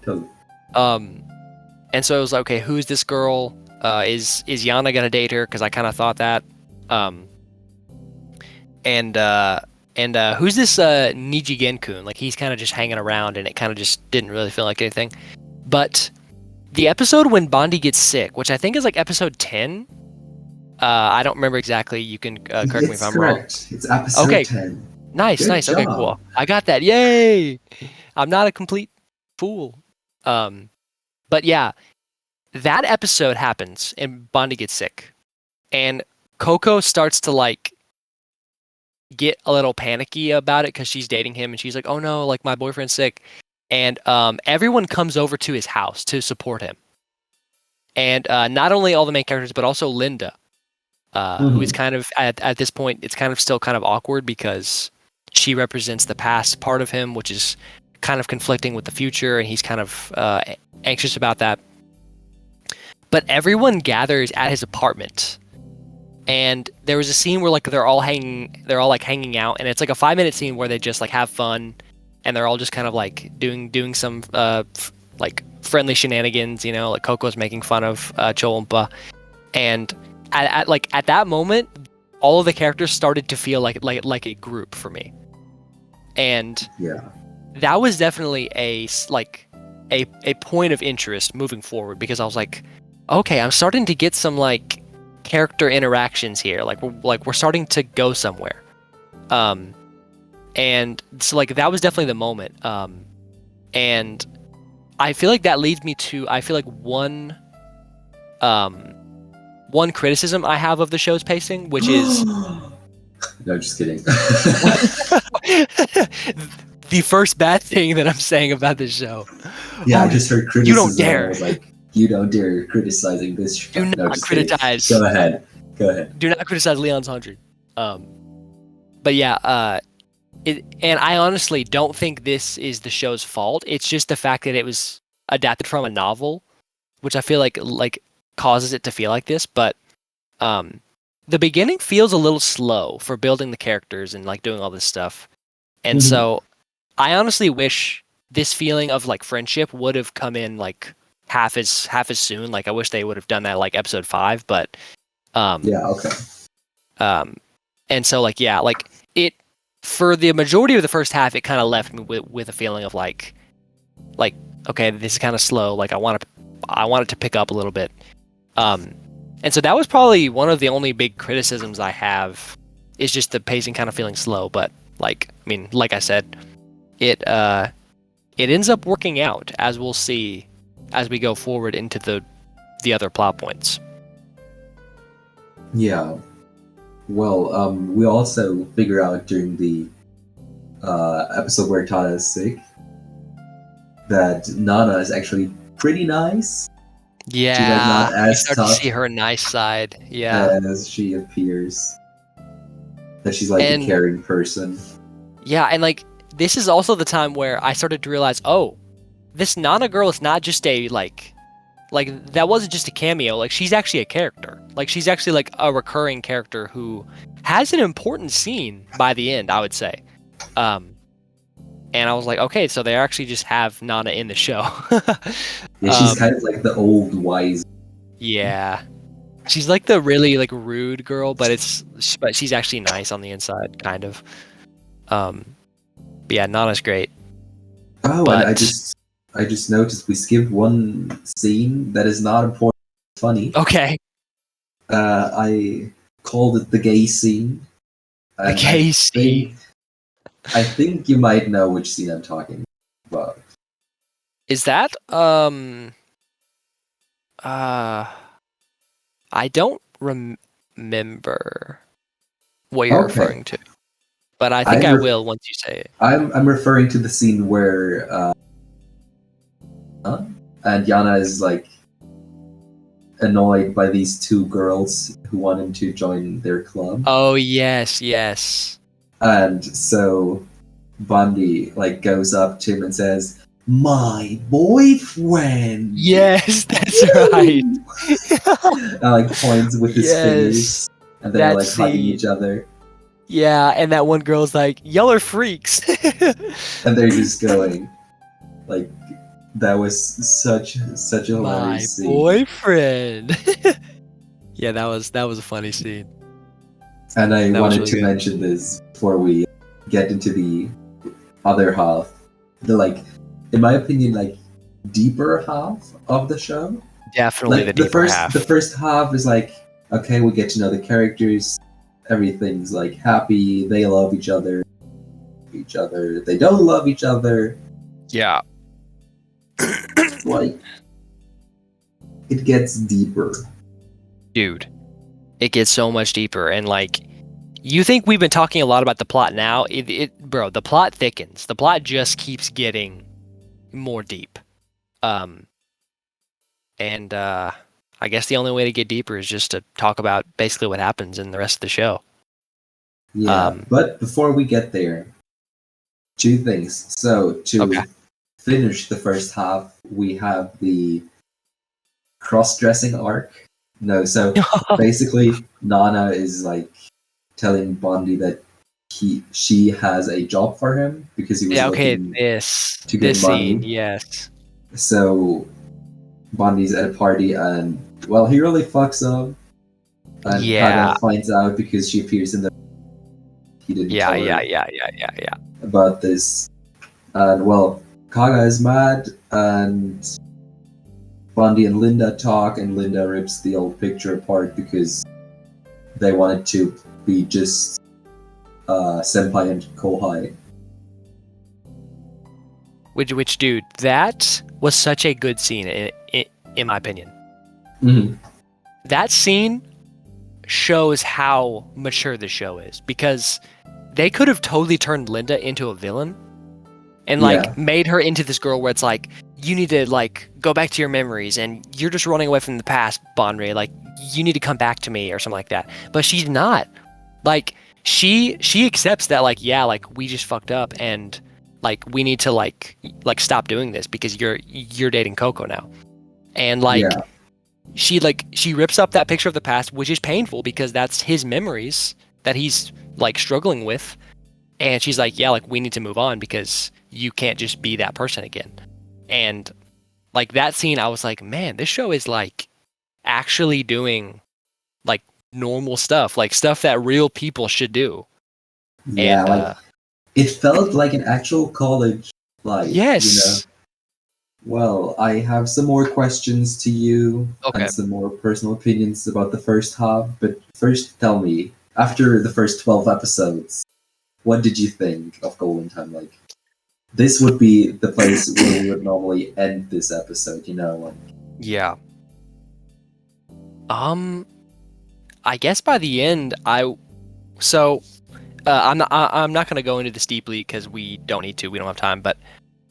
A: And so it was like, okay, who's this girl? Is Yana gonna date her? Because I kind of thought that. And who's this Nijigen-kun? Like he's kind of just hanging around, and it kind of just didn't really feel like anything. But the episode when Bondi gets sick, which I think is like episode 10. I don't remember exactly. You can correct me if I'm wrong.
B: It's episode 10.
A: Nice.
B: Good
A: Okay,
B: job.
A: cool. I got that. Yay! I'm not a complete fool. But yeah, that episode happens and Bondi gets sick. And Coco starts to like get a little panicky about it because she's dating him and she's like, oh no, like my boyfriend's sick. And everyone comes over to his house to support him. And not only all the main characters, but also Linda, who is kind of, at this point, it's kind of still kind of awkward because she represents the past part of him, which is kind of conflicting with the future, and he's kind of anxious about that. But everyone gathers at his apartment. And there was a scene where like they're all hanging out, and it's like a 5-minute scene where they just like have fun, and they're all just kind of like doing some like friendly shenanigans, you know, like Coco's making fun of Choompa, and at that moment, all of the characters started to feel like a group for me, and
B: yeah,
A: that was definitely a point of interest moving forward because I was like, okay, I'm starting to get some like character interactions here, like we're starting to go somewhere. And so like that was definitely the moment. And I feel like that leads me to one criticism I have of the show's pacing, which is
B: no, just kidding.
A: The first bad thing that I'm saying about this show.
B: Yeah, I just heard criticism.
A: You don't dare.
B: I was like, you don't dare criticizing this show.
A: Do not criticize.
B: Go ahead. Do
A: not criticize Leon's 100. But yeah, and I honestly don't think this is the show's fault. It's just the fact that it was adapted from a novel, which I feel like causes it to feel like this. But the beginning feels a little slow for building the characters and like doing all this stuff. And so I honestly wish this feeling of like friendship would have come in like half as soon. Like I wish they would have done that like episode 5, but
B: yeah, okay.
A: And so like yeah, like it for the majority of the first half, it kind of left me with a feeling of like okay, this is kind of slow. Like I want it to pick up a little bit. And so that was probably one of the only big criticisms I have is just the pacing kind of feeling slow. But like I mean, like I said, it ends up working out, as we'll see as we go forward into the other plot points.
B: Yeah. Well, we also figure out during the episode where Tana is sick that Nana is actually pretty nice.
A: Yeah,
B: she's like not as
A: you start
B: tough
A: to see her nice side. Yeah,
B: as she appears. That she's like a caring person.
A: Yeah, and like this is also the time where I started to realize, oh, this Nana girl is not just a like that wasn't just a cameo. Like she's actually a character. Like she's actually like a recurring character who has an important scene by the end, I would say. And I was like, okay, so they actually just have Nana in the show.
B: Yeah, she's kind of like the old wise.
A: Yeah, she's like the really like rude girl, but she's actually nice on the inside, kind of. But yeah, Nana's great.
B: Oh,
A: but
B: and I just noticed we skipped one scene that is not important. Funny.
A: Okay.
B: I called it the gay scene,
A: The
B: and
A: gay scene.
B: I think you might know which scene I'm talking about.
A: Is that I don't remember what you're
B: Okay,
A: referring to, but I think
B: I'm
A: I
B: re-
A: will once you say it.
B: I'm referring to the scene where and Yana is like annoyed by these two girls who want him to join their club,
A: Oh yes, yes.
B: and so Bundy like goes up to him and says, "My boyfriend,"
A: Yes, that's right.
B: and like points with his
A: Yes.
B: fingers, and they're
A: That
B: like hugging
A: scene.
B: each other,
A: Yeah, and that one girl's like, "Y'all are freaks."
B: and they're just going like that was such a
A: My
B: hilarious scene.
A: boyfriend. Yeah, that was a funny scene.
B: And I
A: That was
B: wanted
A: really
B: to
A: good.
B: mention this before we get into the other half. The like, in my opinion, like deeper half of the show.
A: Definitely the
B: Like
A: deeper
B: the
A: half.
B: first half is like, okay, we get to know the characters, everything's like happy, they love each other, they don't love each other.
A: Yeah.
B: Like it gets deeper.
A: Dude, it gets so much deeper, and like you think we've been talking a lot about the plot now, bro, the plot thickens. The plot just keeps getting more deep. Um and I guess the only way to get deeper is just to talk about basically what happens in the rest of the show.
B: Yeah,
A: Um
B: but before we get there, two things. So
A: okay.
B: to finish the first half, we have the cross-dressing arc. No, so basically Nana is like telling Bondi that she has a job for him because he was
A: Yeah, okay,
B: looking
A: this
B: to get
A: this scene,
B: money.
A: yes.
B: So Bondi's at a party and well he really fucks up and
A: Yeah.
B: Kaga finds out because she appears in the he didn't
A: Yeah,
B: tell
A: yeah,
B: her
A: yeah, yeah, yeah, yeah.
B: about this. And well Kaga is mad and Bondi and Linda talk and Linda rips the old picture apart because they wanted to be just senpai and kohai.
A: Which dude, that was such a good scene in my opinion.
B: Mm-hmm.
A: That scene shows how mature the show is because they could have totally turned Linda into a villain and
B: Yeah,
A: like made her into this girl where it's like you need to like go back to your memories and you're just running away from the past, Bonre, like you need to come back to me or something like that. But she's not. Like she accepts that like yeah, like we just fucked up and like we need to like stop doing this because you're dating Coco now. And like
B: yeah,
A: she rips up that picture of the past, which is painful because that's his memories that he's like struggling with. And she's like, yeah, like we need to move on because you can't just be that person again. And like that scene, I was like, man, this show is like actually doing like normal stuff, like stuff that real people should do.
B: yeah.
A: And
B: Like it felt like an actual college life, you know.
A: yes.
B: Well, I have some more questions to you and
A: Okay.
B: some more personal opinions about the first half, but first tell me, after the first 12 episodes, what did you think of Golden Time? Like, this would be the place where we would normally end this episode, you know? Like,
A: Yeah. Um, I guess by the end, so I'm not gonna go into this deeply because we don't need to. We don't have time. But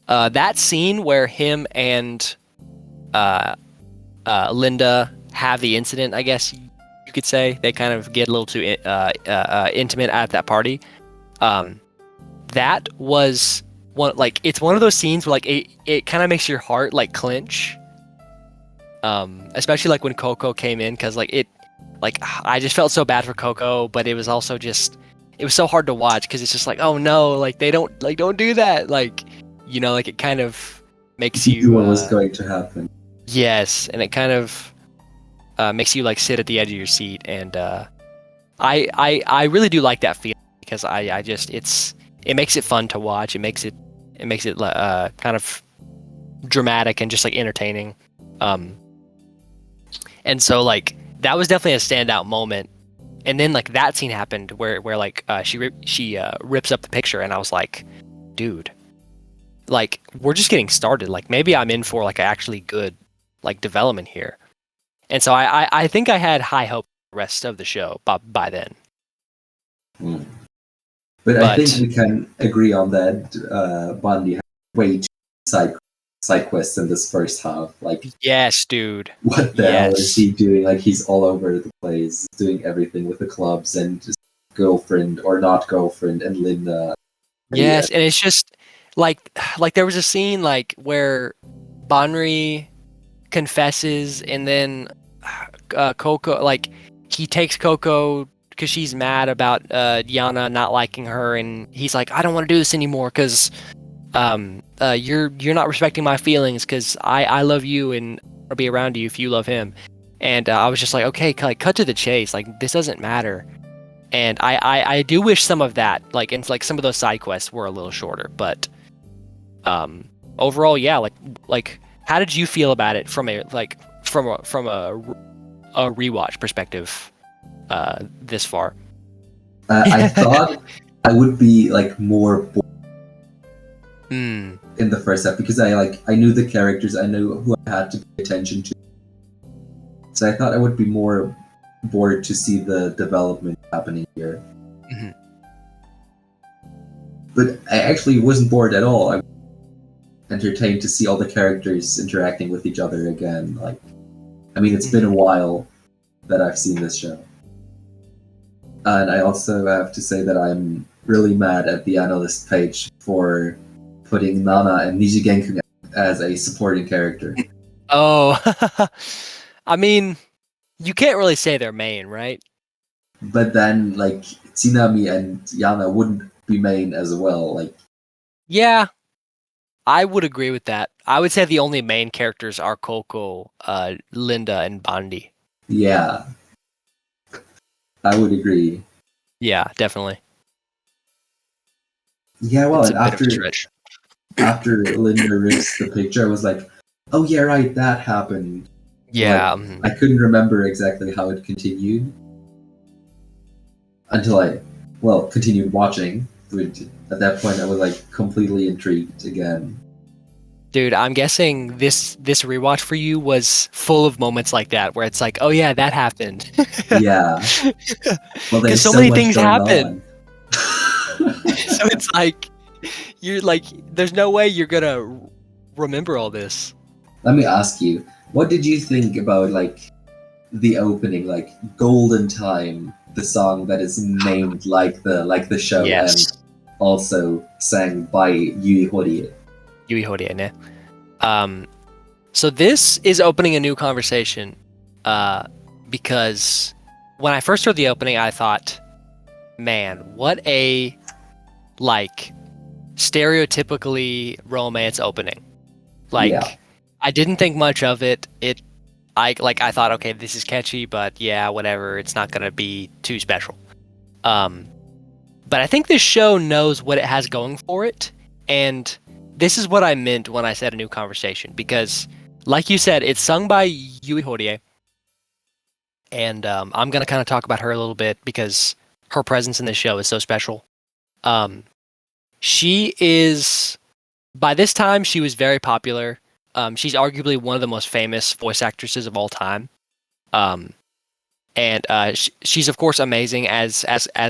A: that scene where him and uh, Linda have the incident, I guess you could say they kind of get a little too intimate at that party. That was one like it's one of those scenes where like it kind of makes your heart like clench. Especially like when Coco came in because like I just felt so bad for Coco, but it was also just it was so hard to watch because it's just like oh no, like they don't do that, like like it kind of makes
B: you knew
A: you
B: what was going to happen.
A: yes, and it kind of makes you like sit at the edge of your seat, and I really do like that feeling because I just it makes it fun to watch. It makes it kind of dramatic and just like entertaining. And so like that was definitely a standout moment. And then like that scene happened where like she rips up the picture, and I was like, dude, like we're just getting started. Like maybe I'm in for like actually good like development here. And so I think I had high hope for the rest of the show by then.
B: Mm. But I think
A: But
B: we can agree on that. Bundy had way too side quests in this first half. Like,
A: yes, dude.
B: what the hell is
A: Yes.
B: he doing? Like, he's all over the place, doing everything with the clubs and just girlfriend or not girlfriend and Linda. Yeah,
A: Yes, and it's just like there was a scene like where Bonri confesses, and then Coco, like he takes Coco because she's mad about Yana not liking her, and he's like, I don't want to do this anymore because you're not respecting my feelings because I love you and I'll be around you if you love him. And I was just like, okay, like cut to the chase. Like this doesn't matter. And I do wish some of that, like, and like some of those side quests were a little shorter, but overall, yeah, like how did you feel about it from a rewatch perspective this far?
B: I thought I would be like more bored
A: Hmm.
B: in the first half because I knew the characters, I knew who I had to pay attention to. So I thought I would be more bored to see the development happening here.
A: Mhm.
B: But I actually wasn't bored at all. I was entertained to see all the characters interacting with each other again. Like, I mean, it's been a while that I've seen this show. And I also have to say that I'm really mad at the analyst page for putting Nana and Nijigenku as a supporting character.
A: Oh, I mean, you can't really say they're main, right?
B: But then, like, Tsunami and Yana wouldn't be main as well. Like,
A: Yeah, I would agree with that. I would say the only main characters are Coco, Linda, and Bondi.
B: yeah, I would agree.
A: Yeah, definitely.
B: Yeah, well,
A: It's
B: and
A: a bit of a stretch.
B: after Linda rips the picture, I was like, oh yeah, right, that happened.
A: Yeah.
B: Like, I couldn't remember exactly how it continued until continued watching. At that point, I was like completely intrigued again.
A: Dude, I'm guessing this rewatch for you was full of moments like that where it's like, oh yeah, that happened.
B: Yeah. Well,
A: Because
B: there's
A: so
B: so
A: many
B: much
A: things
B: going
A: happen.
B: on.
A: So it's like you're like, there's no way you're gonna remember all this.
B: Let me ask you, what did you think about like the opening, like Golden Time, the song that is named like the show and
A: Yes.
B: also sang by Yui Horie?
A: Yui Horie, ne? So this is opening a new conversation, because when I first heard the opening, I thought, man, what a like stereotypically romance opening.
B: Yeah.
A: Like, I didn't think much of it. I thought, okay, this is catchy, but yeah, whatever. It's not gonna be too special. But I think this show knows what it has going for it, and this is what I meant when I said a new conversation, because, like you said, it's sung by Yui Horie, and I'm gonna kind of talk about her a little bit because her presence in this show is so special. She is, by this time, she was very popular. She's arguably one of the most famous voice actresses of all time. And she's of course amazing as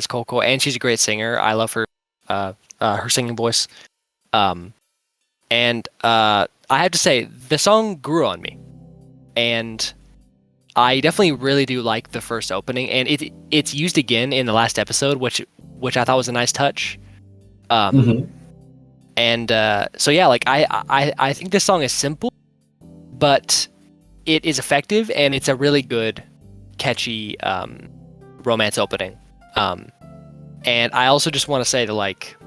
A: Coco, and she's a great singer. I love her singing voice. And I have to say, the song grew on me, and I definitely really do like the first opening, and it's used again in the last episode, which I thought was a nice touch.
B: Mm-hmm.
A: And so yeah, like I think this song is simple, but it is effective, and it's a really good, catchy romance opening. And I also just want to say that like,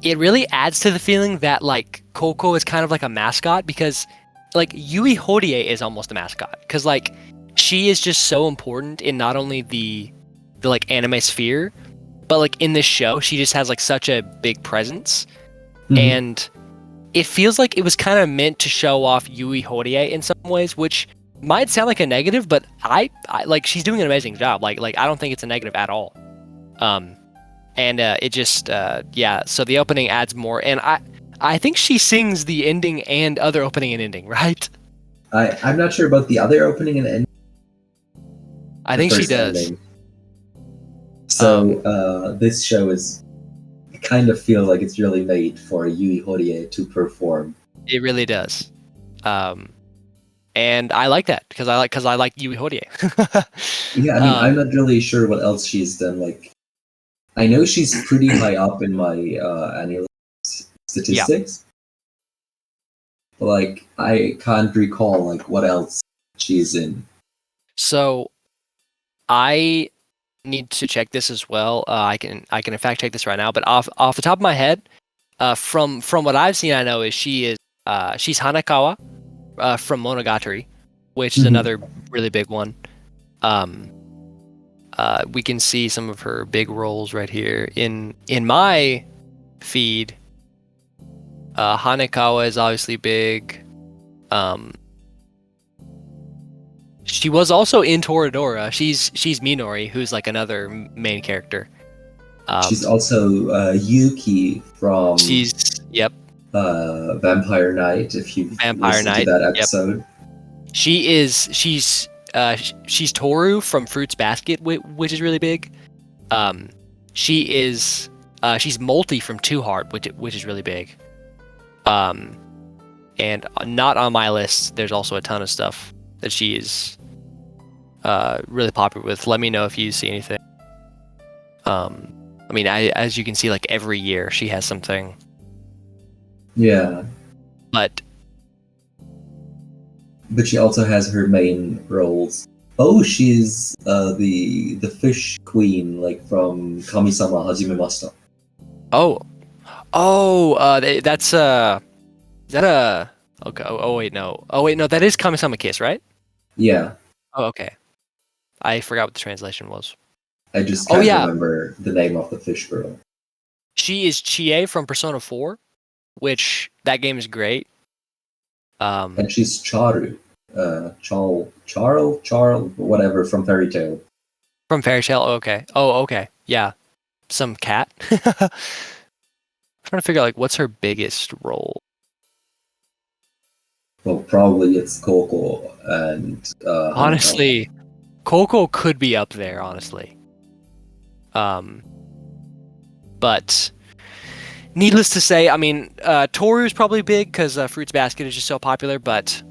A: it really adds to the feeling that like Coco is kind of like a mascot, because like Yui Horie is almost a mascot, because like she is just so important in not only the like anime sphere, but like in this show she just has like such a big presence.
B: Mm-hmm.
A: And it feels like it was kind of meant to show off Yui Horie in some ways, which might sound like a negative, but I like she's doing an amazing job. Like I don't think it's a negative at all. Um, and it just yeah. So the opening adds more, and I think she sings the ending and other opening and ending, right?
B: I'm not sure about the other opening and ending.
A: I
B: The
A: think she
B: first
A: does.
B: ending. So this show is kind of feel like it's really made for Yui Horie to perform.
A: It really does. And I like that because I like Yui Horie.
B: Yeah, I mean, I'm not really sure what else she's done. Like, I know she's pretty high up in my annual statistics. But, like, I can't recall like what else she's in.
A: So I need to check this as well. I can in fact check this right now. But off the top of my head, from what I've seen, I know is she's Hanekawa from Monogatari, which is another really big one. We can see some of her big roles right here in my feed. Hanekawa is obviously big. She was also in Toradora. She's Minori, who's like another main character.
B: She's also Yuki from
A: Yep,
B: Vampire Knight. If you've
A: Vampire
B: listened
A: Knight.
B: to that episode,
A: She's Toru from Fruits Basket, which is really big. She's Multi from Two Heart, which is really big. And not on my list. There's also a ton of stuff that she is really popular with. Let me know if you see anything. I mean, as you can see, like every year she has something.
B: Yeah.
A: But
B: she also has her main roles. Oh, she's the fish queen, like from Kami-sama Hajimemashita.
A: That's is that a okay? Oh wait, no. Oh wait, no. That is Kami-sama Kiss, right?
B: Yeah.
A: Oh, okay. I forgot what the translation was.
B: I just can't remember the name of the fish girl.
A: She is Chie from Persona 4, which that game is great.
B: And she's Charu. Charl, whatever, from Fairy Tail.
A: From Fairy Tail, okay. Oh, okay. Yeah. Some cat. I'm trying to figure out like what's her biggest role.
B: Well, probably it's Coco and
A: honestly, Coco could be up there, honestly. But needless to say, I mean, Toru's probably big because Fruits Basket is just so popular, but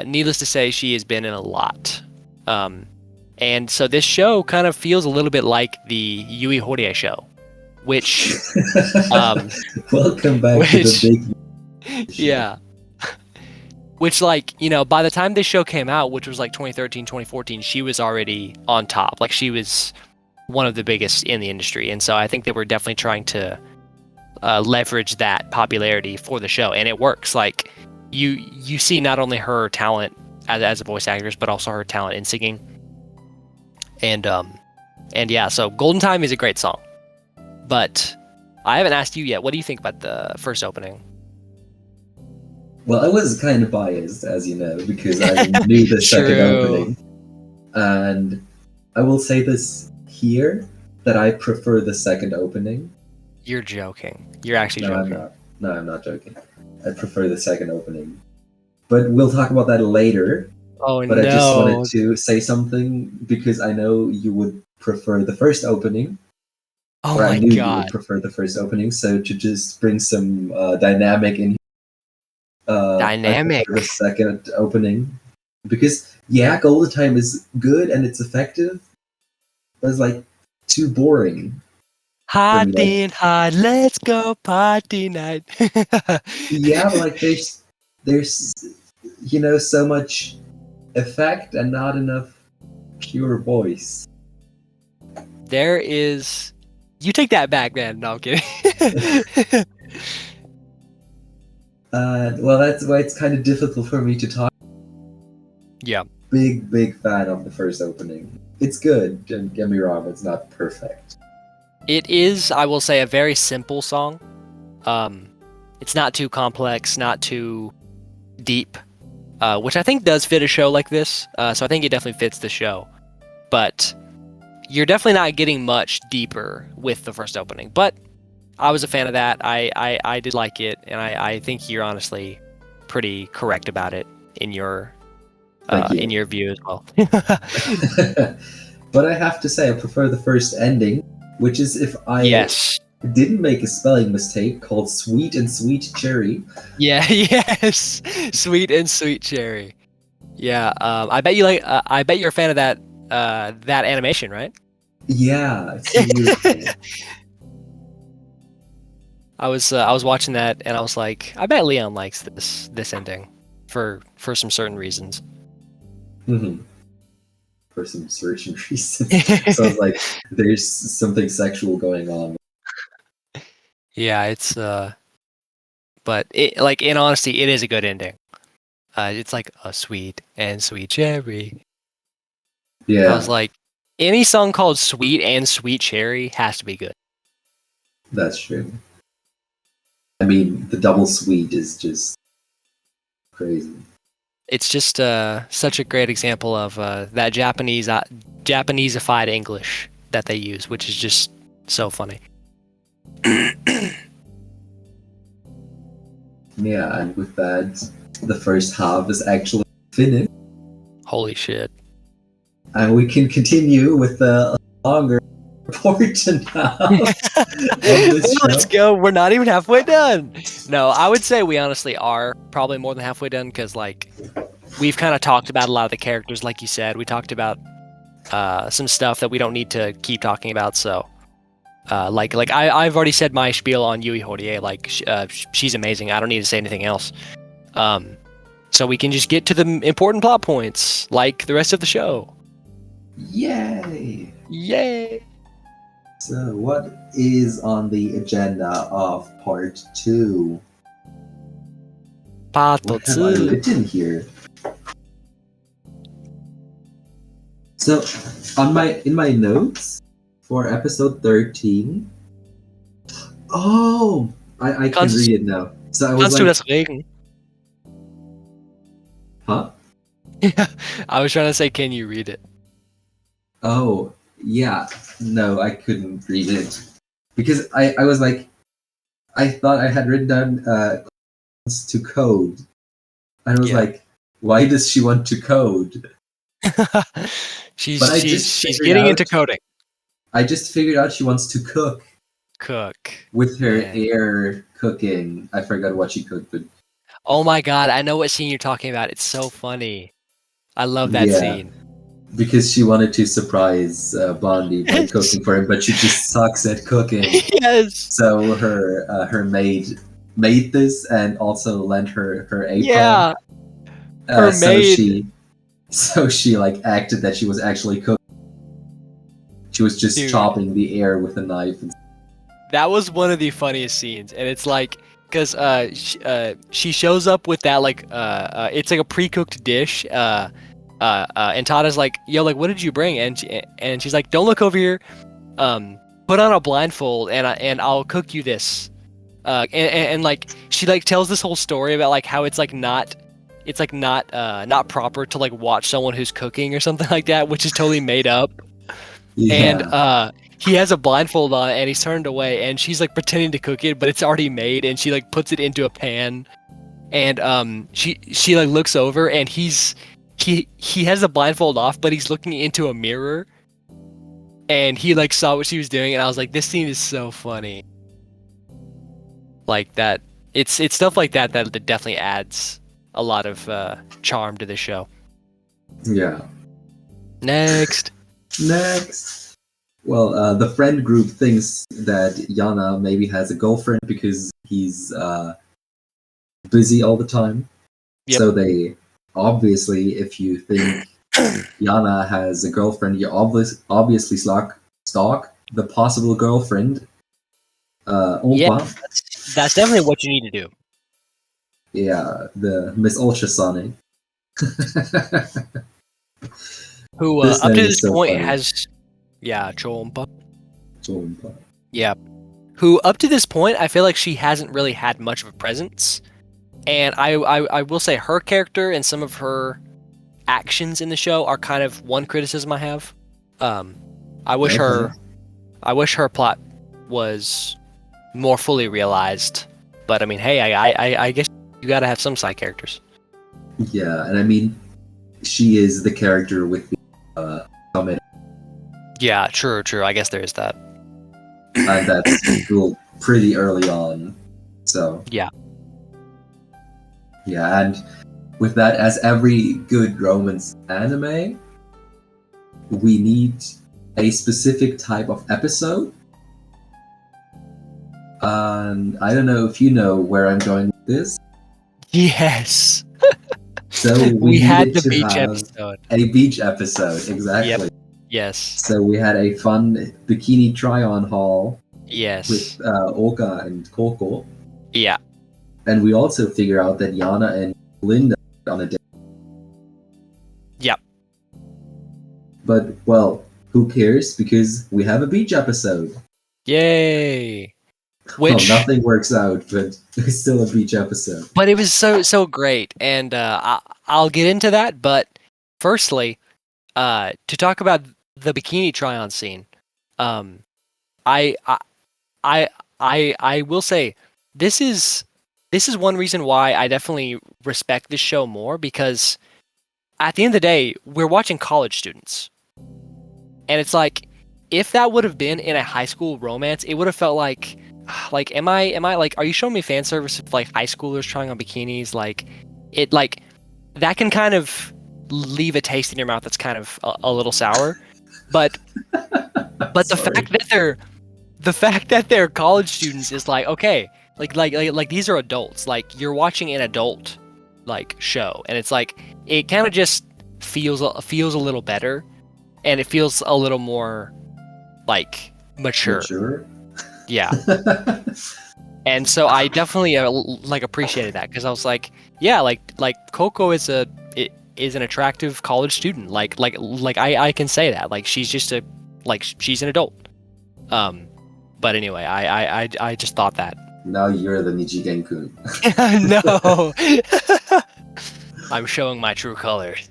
A: needless to say, she has been in a lot. And so this show kind of feels a little bit like the Yui Horie show, which...
B: Welcome back to the big...
A: Yeah. Which, like, you know, by the time this show came out, which was like 2013, 2014, she was already on top. Like, she was one of the biggest in the industry. And so I think they were definitely trying to leverage that popularity for the show. And it works. Like, you see not only her talent as a voice actress, but also her talent in singing. And yeah, so Golden Time is a great song. But I haven't asked you yet. What do you think about the first opening?
B: Well, I was kind of biased, as you know, because I knew the second opening. And I will say this here, that I prefer the second opening.
A: You're joking. You're actually joking.
B: I'm not. No, I'm not joking. I prefer the second opening. But we'll talk about that later.
A: Oh,
B: but no. I just wanted to say something, because I know you would prefer the first opening.
A: Oh
B: or
A: my
B: I knew
A: God.
B: you would prefer the first opening, so to just bring some dynamic in
A: dynamic.
B: The second opening, because yeah, Golden Time is good and it's effective, but it's like too boring.
A: Hot in hot, let's go party night.
B: Yeah, but like there's you know, so much effect and not enough pure voice.
A: There is. You take that back, man. No, I'm kidding.
B: Well, that's why it's kind of difficult for me to talk.
A: Yeah.
B: Big fan of the first opening. It's good, don't get me wrong, it's not perfect.
A: It is, I will say, a very simple song. It's not too complex, not too deep, which I think does fit a show like this. So I think it definitely fits the show. But you're definitely not getting much deeper with the first opening. But I was a fan of that. I did like it, and I think you're honestly pretty correct about it in your
B: Thank you.
A: view as well.
B: But I have to say, I prefer the first ending, which is if I
A: Yes.
B: didn't make a spelling mistake, called Sweet and Sweet Cherry.
A: Yeah. Yes. Sweet and Sweet Cherry. Yeah. I bet you like. I bet you're a fan of that. That animation, right?
B: Yeah, it's beautiful.
A: I was watching that and I was like, I bet Leon likes this ending for some certain reasons.
B: Mhm. For some certain reasons. So it's like there's something sexual going on.
A: Yeah, it's but it, like, in honesty, it is a good ending. It's like a sweet and sweet cherry. I was
B: Yeah,
A: like, any song called Sweet and Sweet Cherry has to be good.
B: that's true. I mean, the double sweet is just crazy.
A: It's just such a great example of that Japaneseified English that they use, which is just so funny.
B: Yeah, and with that, the first half is actually finished,
A: Holy shit.
B: and we can continue with the longer portion now of this
A: Let's
B: show.
A: go. We're not even halfway done. No, I would say we honestly are probably more than halfway done because, like, we've kind of talked about a lot of the characters, like you said. We talked about some stuff that we don't need to keep talking about. So, I've already said my spiel on Yui Horie. Like, she's amazing. I don't need to say anything else. So we can just get to the important plot points, like the rest of the show.
B: Yay!
A: Yay!
B: So, what is on the agenda of part 2? What have I written here? So, in my notes for episode 13. Oh, I can read it now. So I was
A: Kannst du
B: like,
A: das regen?
B: huh?
A: I was trying to say, can you read it?
B: Oh, yeah. No, I couldn't read it because I was like, I thought I had written down to code. And I was like, why does she want to code?
A: she's getting into coding.
B: I just figured out she wants to cook.
A: Cook.
B: With her
A: Man.
B: air cooking. I forgot what she cooked, but
A: Oh my god, I know what scene you're talking about. It's so funny. I love that scene.
B: Because she wanted to surprise Blondie by cooking for him, but she just sucks at cooking.
A: Yes.
B: So her maid made this and also lent her apron.
A: Yeah. Her maid.
B: So she like acted that she was actually cooking. She was just chopping the air with a knife.
A: That was one of the funniest scenes, and it's like, because she shows up with that, like, it's like a pre-cooked dish, and Tada's like, yo, like, what did you bring? And she's like, don't look over here, put on a blindfold, and I'll cook you this, and like, she like tells this whole story about like how it's like not proper to like watch someone who's cooking or something like that, which is totally made up. And he has a blindfold on and he's turned away and she's like pretending to cook it, but it's already made, and she like puts it into a pan, and she like looks over and he has the blindfold off, but he's looking into a mirror, and he like saw what she was doing, and I was like, this scene is so funny. Like that, it's stuff like that definitely adds a lot of charm to the show.
B: Yeah.
A: Next.
B: Well, the friend group thinks that Yana maybe has a girlfriend because he's busy all the time.
A: Yep.
B: So they obviously, if you think Yana has a girlfriend, you obviously stalk the possible girlfriend.
A: Yeah, that's definitely what you need to do.
B: Yeah, the Miss Ultrasonic.
A: Who up to this point has, Chompa.
B: Chompa.
A: Yeah, who up to this point I feel like she hasn't really had much of a presence. And I will say her character and some of her actions in the show are kind of one criticism I have. Um, I wish
B: Okay.
A: her plot was more fully realized. But I mean, hey, I guess you gotta have some side characters.
B: Yeah, and I mean, she is the character with the helmet,
A: Yeah, true. I guess there is that.
B: and that's revealed pretty early on. So
A: Yeah.
B: yeah, and with that, as every good romance anime, we need a specific type of episode. And I don't know if you know where I'm going with this.
A: Yes.
B: So we
A: We had
B: needed
A: the
B: to
A: beach
B: have
A: episode.
B: a beach episode,
A: Yep.
B: exactly.
A: Yes.
B: So we had a fun bikini try-on haul
A: Yes.
B: with Oka and Coco,
A: Yeah.
B: and we also figure out that Yana and Linda are on a date.
A: Yep.
B: But well, who cares? Because we have a beach episode.
A: Yay.
B: Well,
A: Which,
B: nothing works out, but it's still a beach episode.
A: but it was so great, and I'll get into that. But firstly, to talk about the bikini try-on scene, um, I I I will say this is one reason why I definitely respect this show more, because at the end of the day, we're watching college students. And it's like, if that would have been in a high school romance, it would have felt like am I like, are you showing me fan service of like high schoolers trying on bikinis? Like it, like that can kind of leave a taste in your mouth that's kind of a little sour. But the
B: Sorry.
A: fact that they're college students is like, okay, like these are adults. Like you're watching an adult like show, and it's like it kind of just feels a little better, and it feels a little more like mature.
B: Mature?
A: Yeah. And so I definitely like appreciated that, because I was like, yeah, like Coco is an attractive college student. Like I can say that. Like she's just she's an adult. But anyway, I just thought that.
B: Now you're the Nijigen-kun.
A: No. I'm showing my true colors.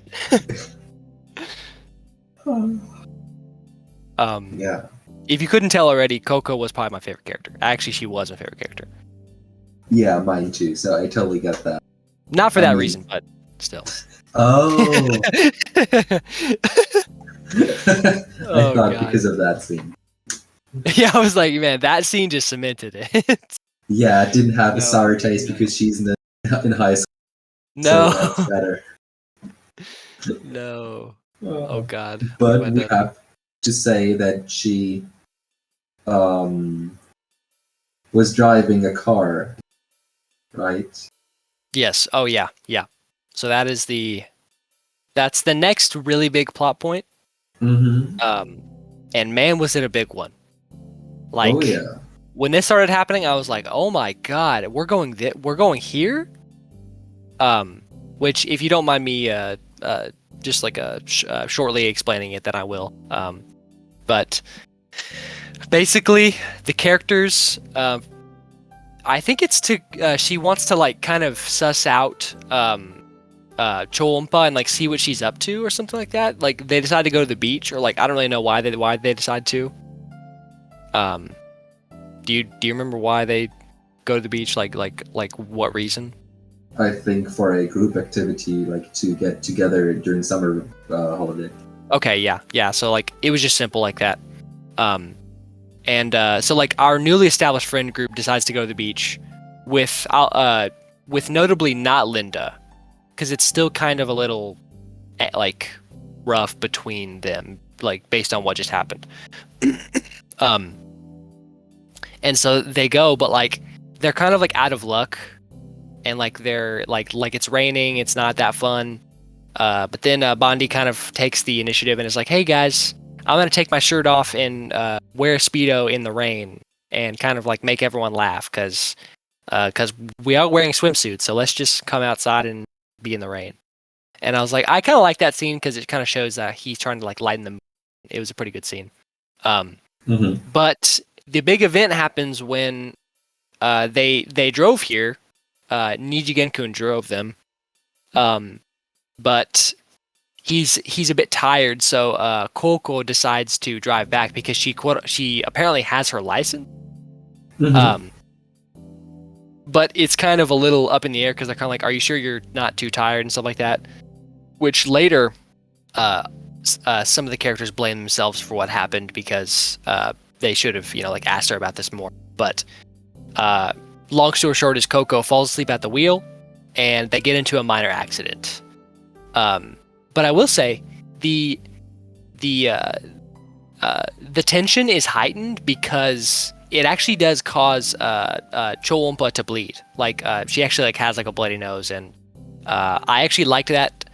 B: Yeah.
A: If you couldn't tell already, Coco was probably my favorite character. Actually, she was my favorite character.
B: Yeah, mine too. So I totally get that.
A: Not for
B: I
A: that
B: mean-
A: reason, but still.
B: Oh. I
A: Oh,
B: thought
A: God.
B: because of that scene.
A: Yeah, I was like, man, that scene just cemented it.
B: Yeah, it didn't have a
A: No,
B: sour taste
A: yeah.
B: because she's in high school.
A: No.
B: So that's better.
A: No. Oh, God.
B: But
A: What have I
B: we
A: done?
B: have to say that she was driving a car, right?
A: Yes. Oh, yeah. Yeah. So that's the next really big plot point.
B: Mm-hmm.
A: And man, was it a big one. Like,
B: Oh yeah.
A: when this started happening, I was like, "Oh my God, we're going here." Which, if you don't mind me, just like shortly explaining it, then I will. But basically, the characters, I think it's she wants to like kind of suss out Choompa and like see what she's up to or something like that. Like they decide to go to the beach, or like I don't really know why they decide to. Do you remember why they go to the beach? Like what reason?
B: I think for a group activity, like to get together during summer holiday.
A: Okay, yeah. So like it was just simple like that. So like our newly established friend group decides to go to the beach with notably not Linda, because it's still kind of a little like rough between them, like based on what just happened. And so they go, but like they're kind of like out of luck, and like they're like it's raining, it's not that fun. But then Bondi kind of takes the initiative and is like, "Hey guys, I'm gonna take my shirt off and wear a Speedo in the rain and kind of like make everyone laugh, because we are wearing swimsuits, so let's just come outside and be in the rain." And I was like, I kind of like that scene because it kind of shows that he's trying to like lighten the mood. It was a pretty good scene.
B: Mm-hmm.
A: But the big event happens when they drove here. Nijigen-kun drove them, but he's a bit tired, so Koko decides to drive back because she apparently has her license.
B: Mhm.
A: But it's kind of a little up in the air because they're kind of like, "Are you sure you're not too tired?" and stuff like that. Which later, some of the characters blame themselves for what happened because they should have, like asked her about this more. But long story short is Coco falls asleep at the wheel, and they get into a minor accident. But I will say the the uh, the tension is heightened because it actually does cause Choompa to bleed. Like she actually like has like a bloody nose, and I actually liked that.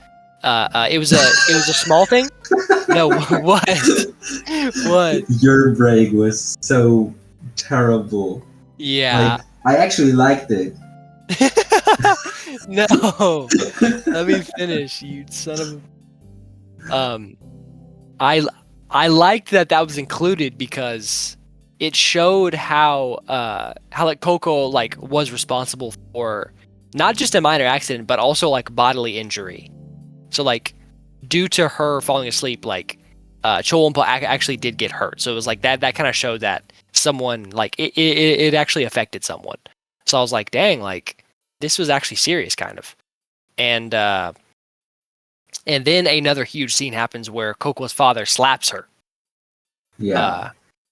A: It was a small thing. No, what? What?
B: Your break was so terrible.
A: Yeah.
B: Like, I actually liked it.
A: No. Let me finish, you son of a. I liked that was included because it showed how like Coco like was responsible for not just a minor accident but also like bodily injury. So like due to her falling asleep, like Choompa actually did get hurt. So it was like that kind of showed that someone like it actually affected someone. So I was like, dang, like this was actually serious kind of. And then another huge scene happens where Coco's father slaps her.
B: Yeah.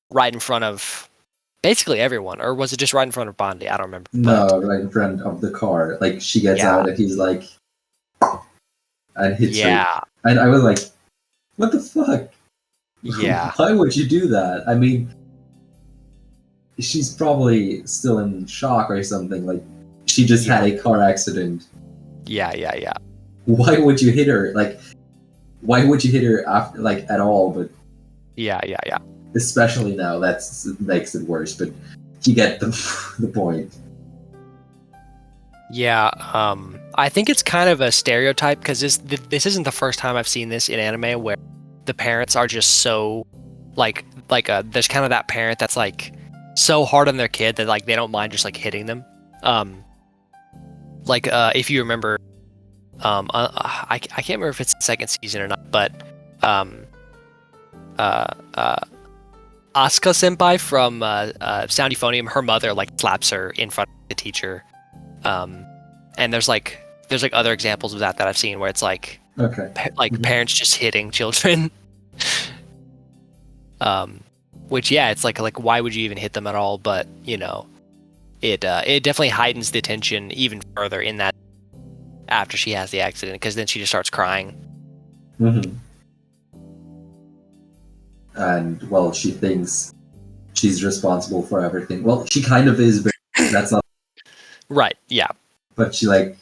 A: Right in front of basically everyone, or was it just right in front of Bondi? I don't remember.
B: No, right in front of the car. Like, she gets
A: Yeah.
B: out and he's like, and hits her.
A: Yeah.
B: And I was like, what the fuck?
A: Yeah.
B: Why would you do that? I mean, she's probably still in shock or something. Like, she just had a car accident.
A: Yeah.
B: Why would you hit her? Like, why would you hit her after, like, at all? But
A: Yeah.
B: especially now, that makes it worse. But you get the point.
A: Yeah. I think it's kind of a stereotype because this isn't the first time I've seen this in anime where the parents are just so like there's kind of that parent that's like so hard on their kid that like they don't mind just like hitting them. Like if you remember, I can't remember if it's the second season or not, but Asuka senpai from Sound Euphonium, her mother like slaps her in front of the teacher. And there's like other examples of that I've seen where it's like parents just hitting children. Which it's like why would you even hit them at all? But it definitely heightens the tension even further in that after she has the accident because then she just starts crying.
B: Mm-hmm. And well, she thinks she's responsible for everything. Well, she kind of is, but that's not
A: right. Yeah.
B: But she like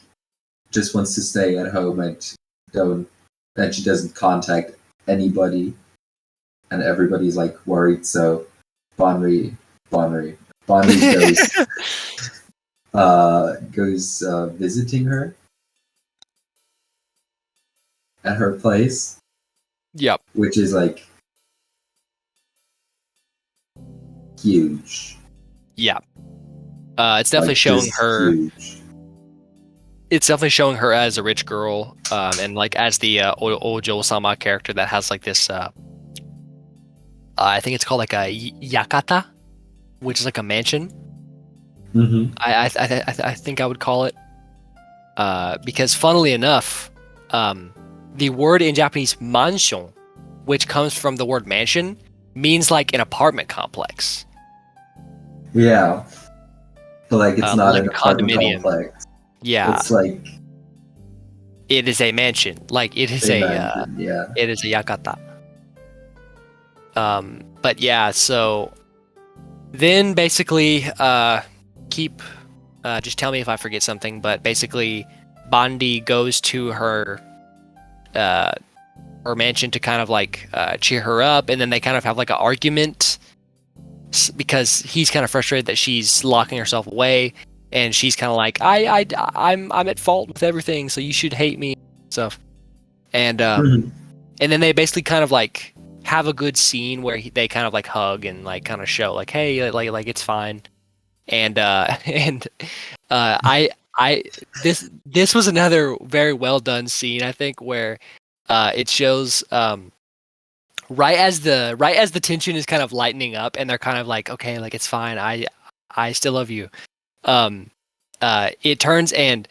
B: just wants to stay at home and she doesn't contact anybody, and everybody's like worried. So Bonri goes visiting her at her place.
A: Yep.
B: Which is like huge.
A: Yeah. It's definitely showing her.
B: Huge.
A: It's definitely showing her as a rich girl, and like as the Ojo-sama character that has like this. I think it's called like a yakata, which is like a mansion.
B: Mm-hmm.
A: I think I would call it, because funnily enough, the word in Japanese mansion, which comes from the word mansion, means like an apartment complex.
B: Yeah. But like it's not
A: like
B: an
A: a
B: apartment
A: condominium.
B: complex.
A: Yeah.
B: It's like
A: it is a mansion. Like it is
B: mansion,
A: it is a yakata. But yeah, so then basically just tell me if I forget something, but basically Bondi goes to her mansion to kind of like cheer her up, and then they kind of have like an argument because he's kind of frustrated that she's locking herself away, and she's kind of like I'm at fault with everything, so you should hate me stuff. And and then they basically kind of like have a good scene where they kind of like hug and like kind of show like, hey, like it's fine. And and I this was another very well done scene, I think, where it shows right as the tension is kind of lightening up and they're kind of like, okay, like it's fine, I still love you. um it turns and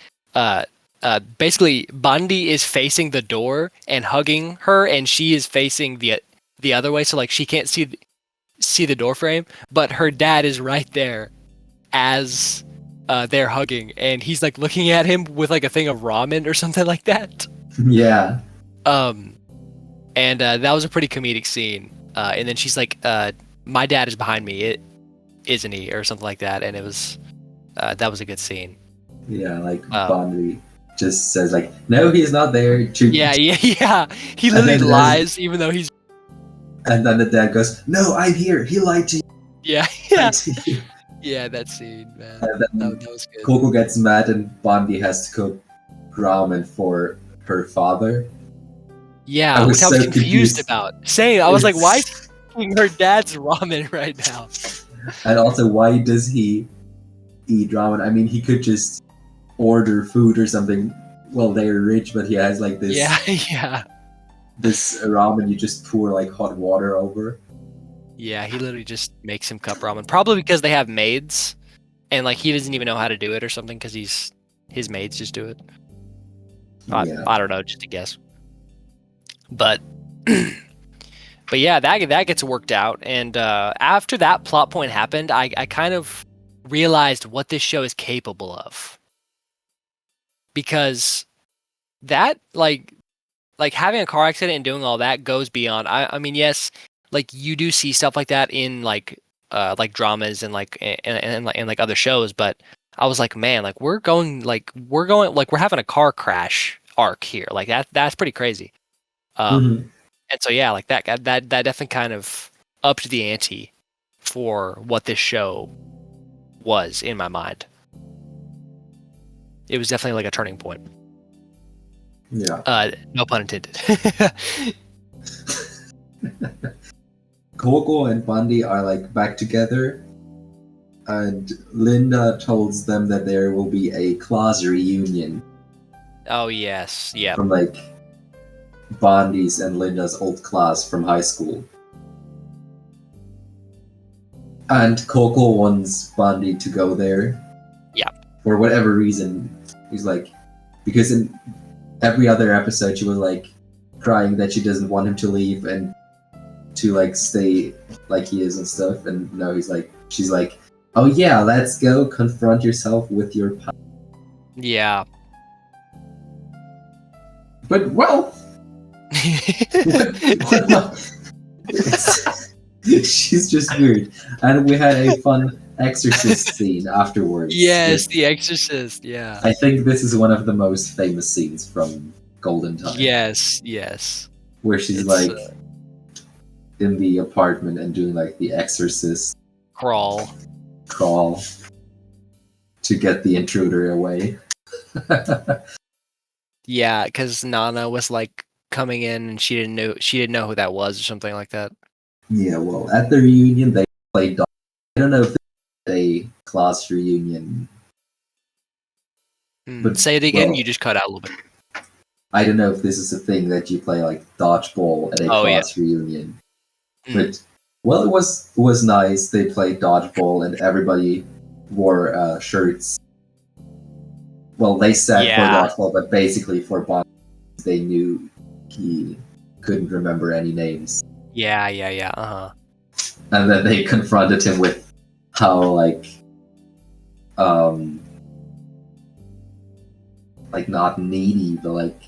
A: basically Bandi is facing the door and hugging her, and she is facing the other way, so like she can't see the door frame, but her dad is right there as they're hugging, and he's like looking at him with like a thing of ramen or something like that.
B: Yeah.
A: um and that was a pretty comedic scene, and then she's like, my dad is behind me, it isn't he, or something like that, and it was that was a good scene.
B: Yeah, like
A: um
B: Bondry just says like, no, he's not there.
A: yeah, he
B: And
A: literally
B: then
A: lies even though he's
B: and then the dad goes, no, I'm here. He lied to you.
A: yeah
B: Lied to you.
A: yeah, that scene, man,
B: And then
A: that was good.
B: Coco gets mad and Bondi has to cook ramen for her father.
A: Yeah,
B: I was
A: which I was
B: so
A: confused
B: confused.
A: about. Saying, I was like, why is
B: It's-
A: he eating her dad's ramen right now?
B: And also, why does he eat ramen? I mean, he could just order food or something. Well, they're rich, but he has like this
A: Yeah, yeah.
B: this ramen you just pour like hot water over.
A: Yeah, he literally just makes him cup ramen. Probably because they have maids, and like he doesn't even know how to do it or something because his maids just do it.
B: Yeah.
A: I don't know, just a guess. But but yeah, that gets worked out, and after that plot point happened, I kind of realized what this show is capable of, because that like having a car accident and doing all that goes beyond. I mean, yes, like you do see stuff like that in like dramas and like other shows, but I was like, man, like we're having a car crash arc here. Like that's pretty crazy.
B: Mhm.
A: And so yeah, like that definitely kind of upped the ante for what this show was in my mind. It was definitely like a turning point.
B: Yeah.
A: No pun intended.
B: Coco and Bondi are like back together, and Linda tells them that there will be a class reunion
A: Oh yes, yeah.
B: from like Bondi's and Linda's old class from high school. And Coco wants Bondi to go there.
A: Yeah.
B: For whatever reason. He's like, because in every other episode she was like crying that she doesn't want him to leave and to like stay like he is and stuff. And no, she's like, oh yeah, let's go confront yourself with your past.
A: Yeah.
B: But well, she's just weird. And we had a fun exorcist scene afterwards.
A: Yes, The Exorcist. Yeah.
B: I think this is one of the most famous scenes from Golden Time.
A: Yes, yes.
B: Where she's
A: It's,
B: like in the apartment and doing like the exorcist
A: crawl
B: to get the intruder away.
A: Yeah, because Nana was like coming in and she didn't know who that was or something like that.
B: Yeah, well, at the reunion they played. I don't know if they a class reunion. But,
A: say it again.
B: well,
A: You just cut out a little bit.
B: I don't know if this is a thing that you play like dodgeball at a class reunion. But well, it was nice. They played dodgeball and everybody wore shirts. Well, they said for dodgeball, but basically for Bond, they knew he couldn't remember any names.
A: Yeah.
B: And then they confronted him with how like not needy, but like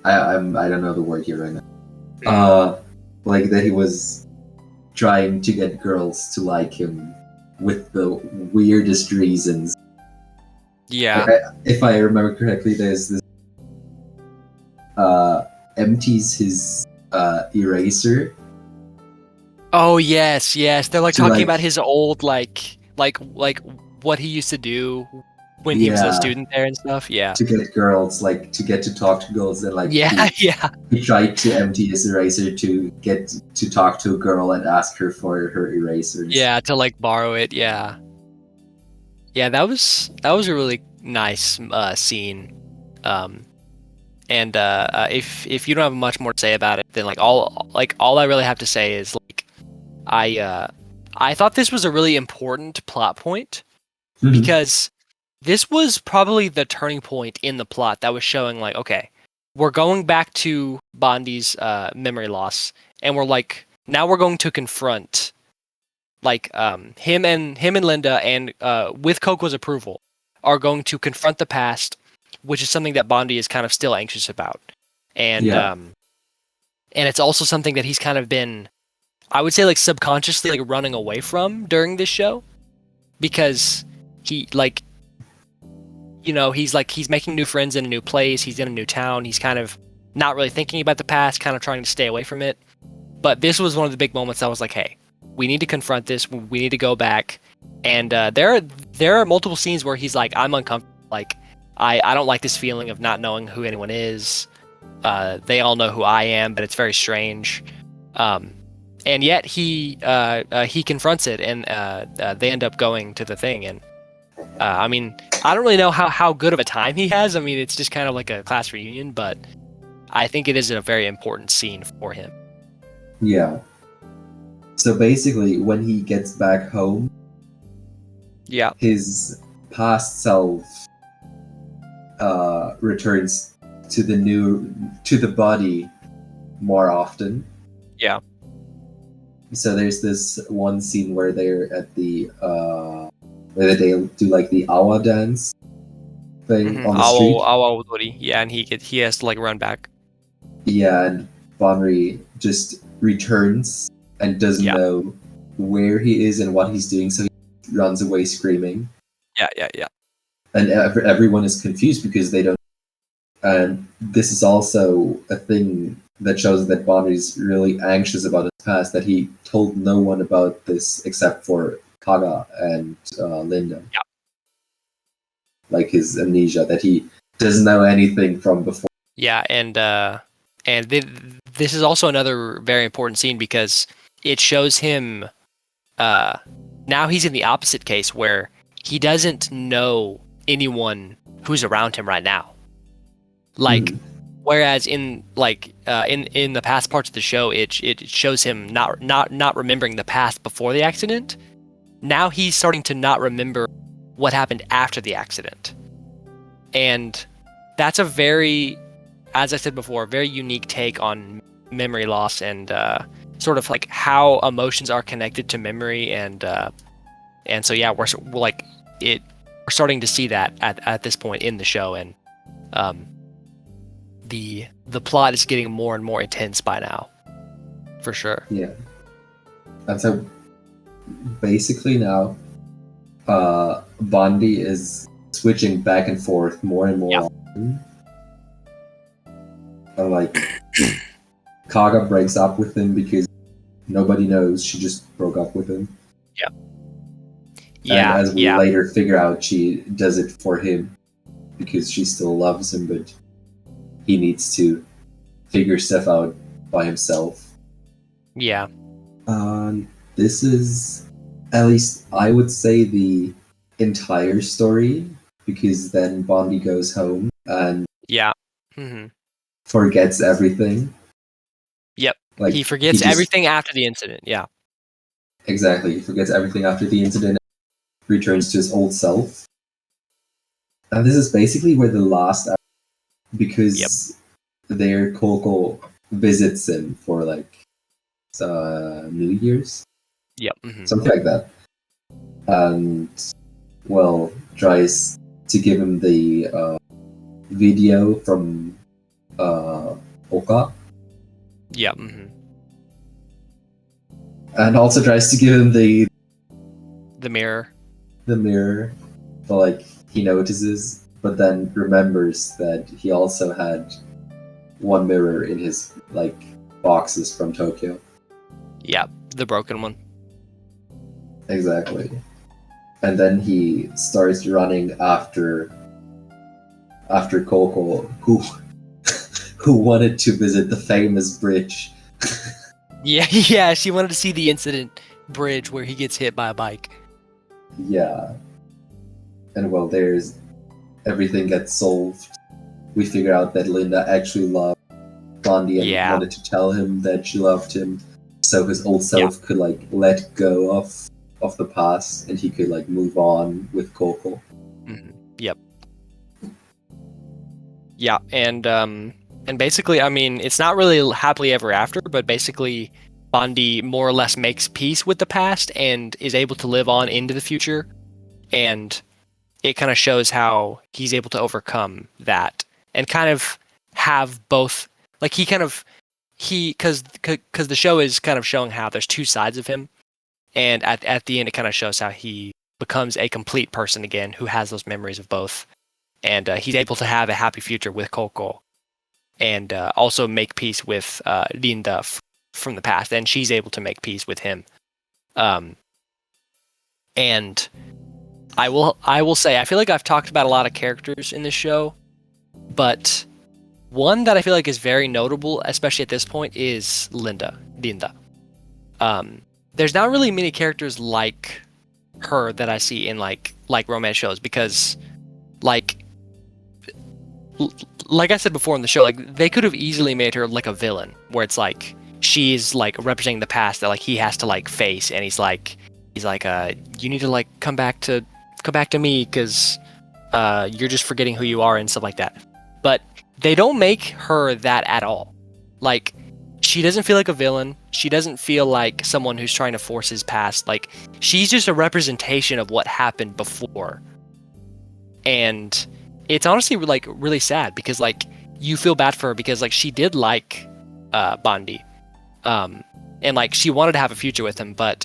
B: I don't know the word here right now. Like that he was trying to get girls to like him with the weirdest reasons.
A: Yeah.
B: Like if I remember correctly, there's this empties his eraser.
A: Oh yes. They're like
B: To,
A: talking
B: like-
A: about his old like what he used to do when he was a
B: Yeah,
A: student there and stuff. Yeah.
B: to get girls, like to get to talk to girls, and like
A: Yeah, yeah.
B: he tried to empty his eraser to get to talk to a girl and ask her for her erasers.
A: Yeah, to like borrow it. Yeah. Yeah, that was a really nice scene. Um and if you don't have much more to say about it, then all I really have to say is like I uh I thought this was a really important plot point
B: Mhm.
A: because this was probably the turning point in the plot that was showing like, okay, we're going back to Bondi's memory loss, and we're like, now we're going to confront like him and Linda, and with Coco's approval, are going to confront the past, which is something that Bondi is kind of still anxious about, and
B: Yeah,
A: um, and it's also something that he's kind of been, I would say, like subconsciously like running away from during this show because he like he's making new friends in a new place, he's in a new town, he's kind of not really thinking about the past, kind of trying to stay away from it. But this was one of the big moments I was like, hey, we need to confront this, we need to go back. And there are multiple scenes where he's like, I'm uncomfortable, like I don't like this feeling of not knowing who anyone is. They all know who I am, but it's very strange. um, and yet he confronts it, and they end up going to the thing. And I mean, I don't really know how good of a time he has. I mean, it's just kind of like a class reunion, but I think it is a very important scene for him.
B: yeah. So basically, when he gets back home,
A: Yeah.
B: his past self returns to the body more often.
A: Yeah.
B: So there's this one scene where they're at the where they do like the awa dance thing on the street.
A: Yeah, and he has to like run back.
B: Yeah, and Bonri just returns and doesn't
A: Yeah.
B: know where he is and what he's doing, so he runs away screaming.
A: Yeah.
B: And everyone is confused because they don't. And this is also a thing that shows that Bonri's really anxious about his past, that he told no one about this except for Kaga and Linda.
A: Yeah.
B: Like his amnesia, that he doesn't know anything from before.
A: Yeah, this is also another very important scene because it shows him uh now he's in the opposite case where he doesn't know anyone who's around him right now. Like
B: Mhm.
A: whereas in in the past parts of the show, it shows him not remembering the past before the accident. Now he's starting to not remember what happened after the accident. And that's a very, as I said before, very unique take on memory loss, and sort of like how emotions are connected to memory. And so yeah, we're like it. We're starting to see that at this point in the show, and um, the plot is getting more and more intense by now, for sure.
B: Yeah. And so basically now, Bondi is switching back and forth more and more
A: Yeah.
B: often. And like, Kaga breaks up with him because nobody knows she just broke up with him.
A: Yeah.
B: And as we
A: Yeah.
B: later figure out, she does it for him because she still loves him, but he needs to figure stuff out by himself.
A: Yeah.
B: This is, at least I would say, the entire story, because then Bondi goes home and
A: Yeah. Mm-hmm.
B: forgets everything.
A: Yep.
B: Like
A: He forgets
B: just,
A: everything after the incident. Yeah.
B: exactly, he forgets everything after the incident, returns to his old self. And this is basically where the last, because there Coco visits him for like New Year's,
A: Yep. Mm-hmm.
B: something like that, and well, tries to give him the video from Oka,
A: Yep. Mm-hmm.
B: and also tries to give him
A: The mirror.
B: the mirror, but like he notices, but then remembers that he also had one mirror in his like boxes from Tokyo.
A: Yep. The broken one.
B: Exactly. and then he starts running after Coco, who wanted to visit the famous bridge.
A: Yeah, yeah. She wanted to see the incident bridge where he gets hit by a bike.
B: Yeah, and well, there's everything gets solved. We figure out that Linda actually loved Blondie and
A: Yeah.
B: wanted to tell him that she loved him, so his old self could like let go of the past and he could like move on with Coco.
A: Yep. Yeah, and basically, I mean, it's not really happily ever after, but basically, Bondi more or less makes peace with the past and is able to live on into the future, and it kind of shows how he's able to overcome that and kind of have both. Like because the show is kind of showing how there's two sides of him, and at the end, it kind of shows how he becomes a complete person again who has those memories of both, and he's able to have a happy future with Coco, and also make peace with Linda from the past, and she's able to make peace with him. And I will say I feel like I've talked about a lot of characters in this show, but one that I feel like is very notable, especially at this point, is Linda. There's not really many characters like her that I see in like romance shows because like I said before in the show, like they could have easily made her like a villain, where it's like she's like representing the past that like he has to like face, and he's like you need to like come back to me because you're just forgetting who you are and stuff like that. But they don't make her that at all. Like she doesn't feel like a villain. She doesn't feel like someone who's trying to force his past. Like she's just a representation of what happened before. And it's honestly like really sad because like you feel bad for her because like she did like Bondi. And like she wanted to have a future with him, but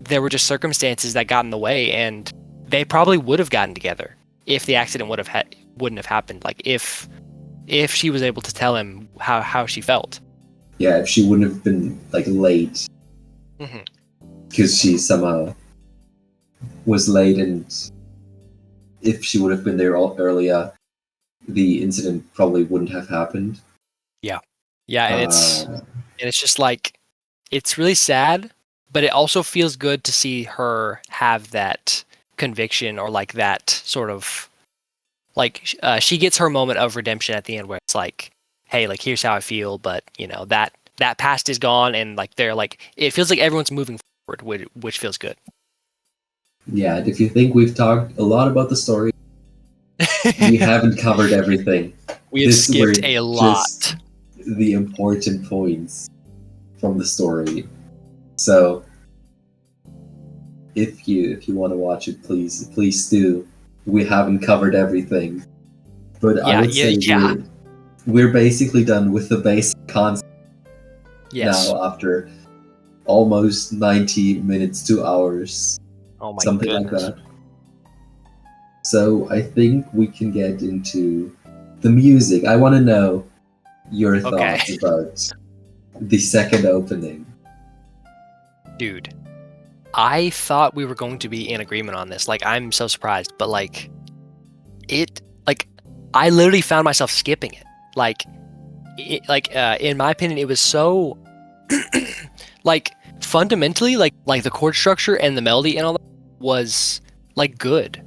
A: there were just circumstances that got in the way, and they probably would have gotten together if the accident wouldn't have happened. Like if she was able to tell him how she felt.
B: Yeah, if she wouldn't have been like late, because she somehow was late, and if she would have been there earlier, the incident probably wouldn't have happened.
A: Yeah, and it's just like it's really sad, but it also feels good to see her have that conviction or like that sort of like she gets her moment of redemption at the end where it's like, hey, like here's how I feel, but you know that past is gone, and like they're like it feels like everyone's moving forward, which feels good.
B: Yeah, and if you think we've talked a lot about the story, we haven't covered everything.
A: We have skipped a lot.
B: Just the important points from the story. So if you want to watch it, please do. We haven't covered everything, but I would say we're basically done with the basic concept now after almost 90 minutes, 2 hours, something like that. So I think we can get into the music. I want to know your thoughts about the second opening.
A: Dude, I thought we were going to be in agreement on this. Like, I'm so surprised, but like, I literally found myself skipping it. In my opinion, it was so, like, fundamentally, like the chord structure and the melody and all that was like good,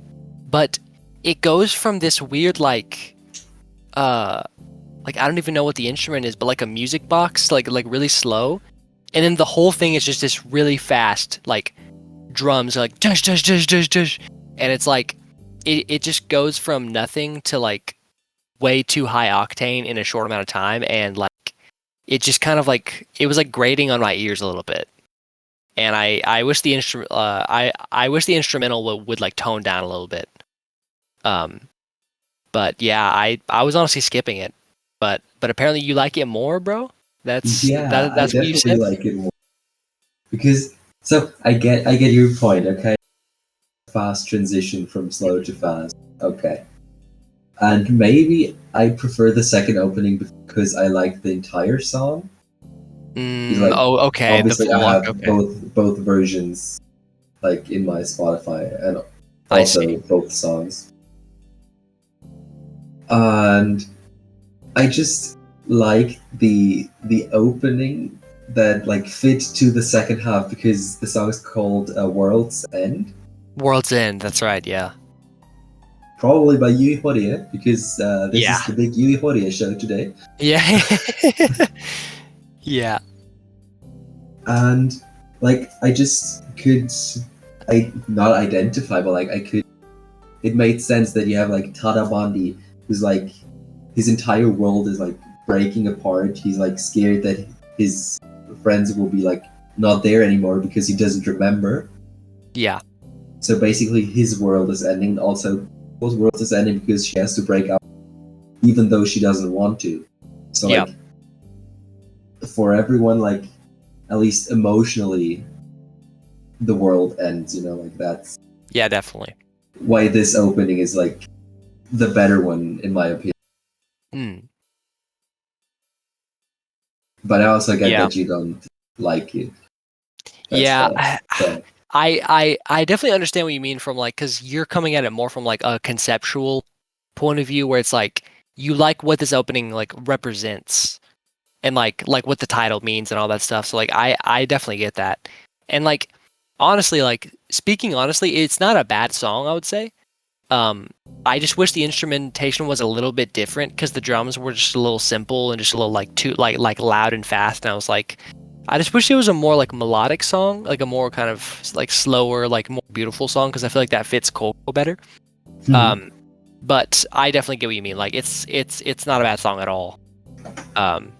A: but it goes from this weird like I don't even know what the instrument is, but like a music box, like really slow. And then the whole thing is just this really fast, like drums, like dush, dush, dush, dush, dush. And it's like, it just goes from nothing to like way too high octane in a short amount of time. And like, it just kind of like, it was like grating on my ears a little bit. And I wish the instrument, I wish the instrumental would like tone down a little bit. But yeah, I was honestly skipping it. But apparently you like it more, bro. That's what you said.
B: I like it more because I get your point. Okay, fast transition from slow to fast. Okay, and maybe I prefer the second opening because I like the entire song.
A: Okay.
B: Obviously, I have both versions, like in my Spotify, and
A: I see.
B: Also, both songs. And I just like the opening that like fit to the second half because the song is called World's End,
A: World's End. That's right. Yeah.
B: probably by Yui Horie because this
A: Yeah.
B: is the big Yui Horie show today.
A: Yeah. Yeah.
B: And like I just could, I not identify, but like I could. It made sense that you have like Tada Bandi, who's like his entire world is like breaking apart. He's like scared that his friends will be like not there anymore because he doesn't remember.
A: Yeah.
B: So basically, his world is ending. Also, Coco's world is ending because she has to break up, even though she doesn't want to. So
A: Yeah.
B: like, for everyone, like at least emotionally, the world ends. You know, like that's
A: Yeah. Definitely.
B: why this opening is like the better one in my opinion.
A: Mm.
B: But I also get
A: Yeah.
B: that you don't like it. That's
A: Yeah.
B: fine. So,
A: I definitely understand what you mean from like, because you're coming at it more from like a conceptual point of view where it's like you like what this opening like represents and like what the title means and all that stuff. So like I definitely get that. And like honestly, like speaking honestly, it's not a bad song, I would say. Um I just wish the instrumentation was a little bit different because the drums were just a little simple and just a little like too like loud and fast. And I was like, I just wish it was a more like melodic song, like a more kind of like slower, like more beautiful song because I feel like that fits Coco better. Um, but I definitely get what you mean. Like it's not a bad song at all. Um,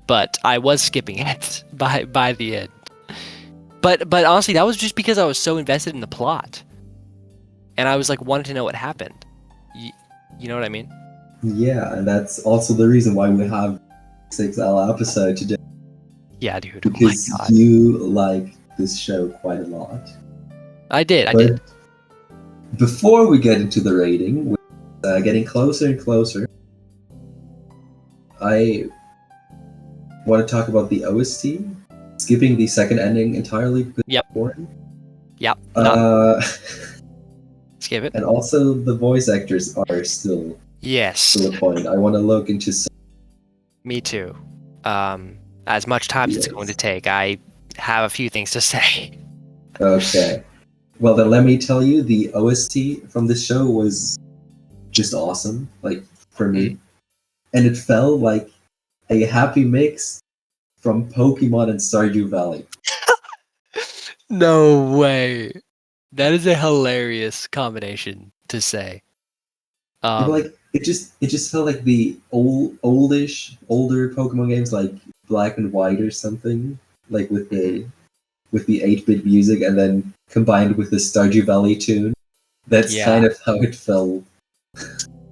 A: but I was skipping it by the end. But honestly, that was just because I was so invested in the plot, and I was like wanting to know what happened. You, you know what I mean?
B: yeah, and that's also the reason why we have XXL episode today
A: Yeah, dude. Oh my
B: because
A: god.
B: you like this show quite a lot.
A: I did. I did.
B: But before we get into the rating, getting closer and closer, I want to talk about the OST, skipping the second ending entirely because
A: Yep.
B: it's boring.
A: Yep. Not
B: Uh,
A: skip it.
B: and also the voice actors are still
A: Yes.
B: a point. I want to look into some.
A: Me too. As much time as it's going to
B: Yes.
A: take, I have a few things to say.
B: Okay. Well, then let me tell you, the OST from this show was just awesome, like for me, and it felt like a happy mix from Pokemon and Stardew Valley.
A: No way. That is a hilarious combination to say.
B: You know,
A: Um,
B: like it just felt like the older Pokemon games, like Black and White or something, like with the 8-bit music, and then combined with the Stardew Valley tune. That's
A: yeah.
B: kind of how it felt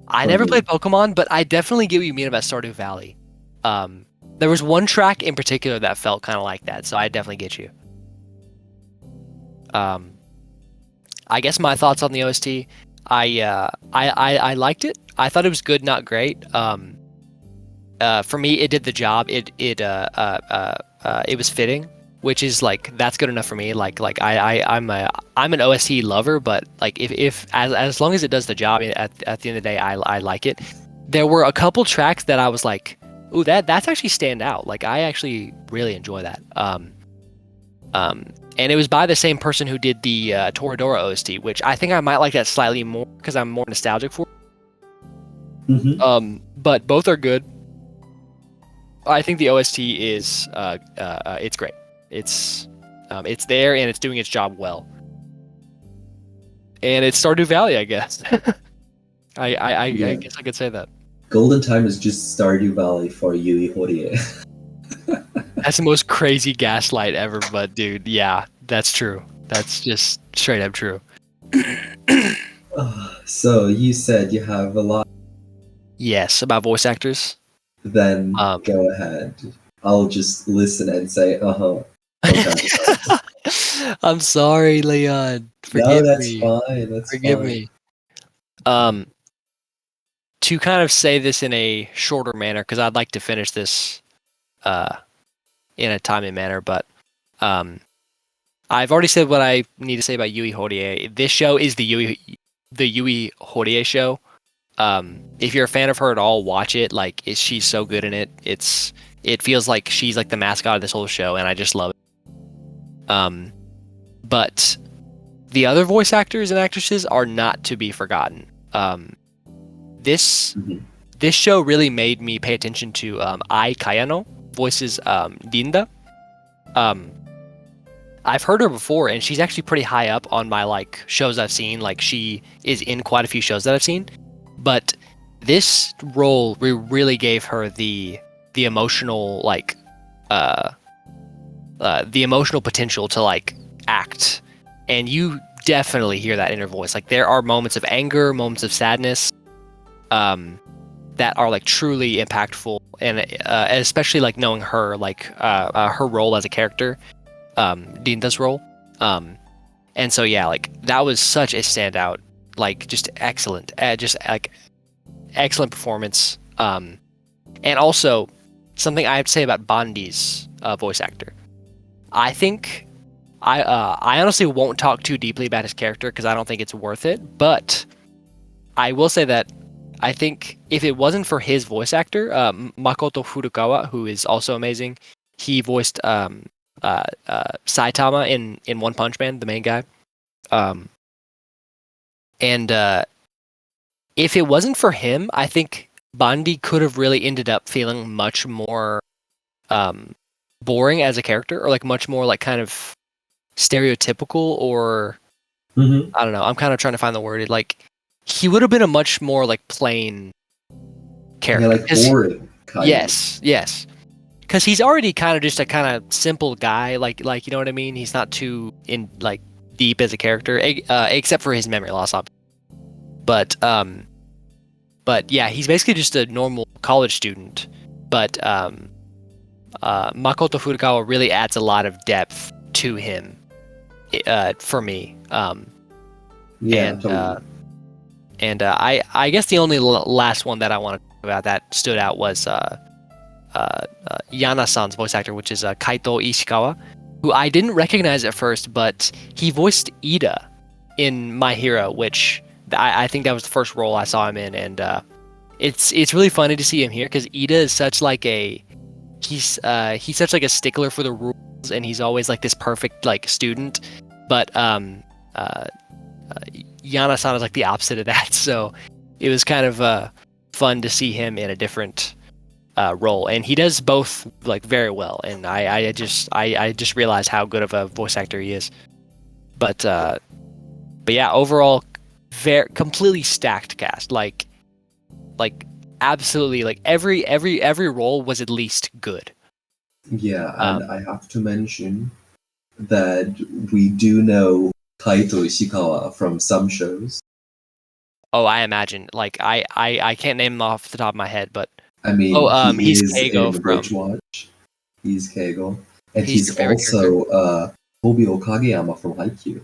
A: I
B: for
A: never
B: me.
A: played Pokemon, but I definitely get what you mean about Stardew Valley. There was one track in particular that felt kind of like that, so I definitely get you. Um, I guess my thoughts on the OST, I liked it. I thought it was good, not great. For me, it did the job. It was fitting, which is like that's good enough for me. I'm an OST lover, but like if as long as it does the job at the end of the day, I like it. There were a couple tracks that I was like, ooh, that's actually stand out. Like I actually really enjoy that. And it was by the same person who did the Toradora OST, which I think I might like that slightly more because I'm more nostalgic for.
B: Hmm.
A: But both are good. I think the OST is it's great. It's there and it's doing its job well. And it's Stardew Valley, I guess. I
B: Yeah.
A: guess I could say that.
B: Golden Time is just Stardew Valley for Yui Horie.
A: That's the most crazy gaslight ever, but dude, yeah, that's true. That's just straight up true.
B: So you said you have a lot.
A: Yes, about voice actors.
B: Then
A: Um,
B: go ahead. I'll just listen and say, from time to time.
A: I'm sorry, Leon.
B: No,
A: Forgive
B: that's
A: me.
B: fine. That's
A: Forgive
B: fine.
A: me. Um, to kind of say this in a shorter manner, because I'd like to finish this uh, in a timely manner, but um, I've already said what I need to say about Yui Horie. This show is the Yui Horie show. If you're a fan of her at all, watch it. Like, she's so good in it. It feels like she's like the mascot of this whole show, and I just love it. But the other voice actors and actresses are not to be forgotten. This
B: Mhm.
A: this show really made me pay attention to Ai Kayano voices Linda. I've heard her before, and she's actually pretty high up on my like shows I've seen. Like, she is in quite a few shows that I've seen, but this role really gave her the emotional like the emotional potential to like act, and you definitely hear that in her voice. Like, there are moments of anger, moments of sadness, that are like truly impactful, and especially like knowing her like her role as a character, Dinda's role. And so yeah, like that was such a standout, like just excellent, just like excellent performance. And also something I have to say about Bondi's voice actor. I think I honestly won't talk too deeply about his character because I don't think it's worth it. But I will say that I think if it wasn't for his voice actor, Makoto Furukawa, who is also amazing, he voiced Saitama in One Punch Man, the main guy. Um, and if it wasn't for him, I think Bondi could have really ended up feeling much more um, boring as a character, or like much more like kind of stereotypical, or
B: Mhm.
A: I don't know. I'm kind of trying to find the word. Like, he would have been a much more like plain
B: Yeah,
A: character.
B: like boring, kind of.
A: Yes, because he's already kind of just a kind of simple guy. Like you know what I mean. He's not too in like deep as a character, except for his memory loss. But but yeah, he's basically just a normal college student. But Makoto Furukawa really adds a lot of depth to him, for me.
B: Yeah,
A: And
B: totally.
A: I guess the only last one that I want to talk about that stood out was Yana-san's voice actor, which is Kaito Ishikawa, who I didn't recognize at first, but he voiced Ida in My Hero, which I think that was the first role I saw him in, and it's really funny to see him here because Ida is such like a he's such like a stickler for the rules, and he's always like this perfect like student, but uh, Yana-san is like the opposite of that. So it was kind of fun to see him in a different role, and he does both like very well. And I just realized how good of a voice actor he is. But yeah, overall, very completely stacked cast. Like absolutely, like every role was at least good.
B: Yeah, and
A: Um,
B: I have to mention that we do know Kaito Ishikawa from some shows.
A: oh, I imagine like I can't name him off the top of my head, but
B: I mean,
A: oh,
B: he
A: he's
B: is
A: Keigo
B: in
A: from.
B: Bridgewatch. He's Keigo. And
A: He's your
B: he's
A: favorite character.
B: also Tobio Kageyama from Haikyuu.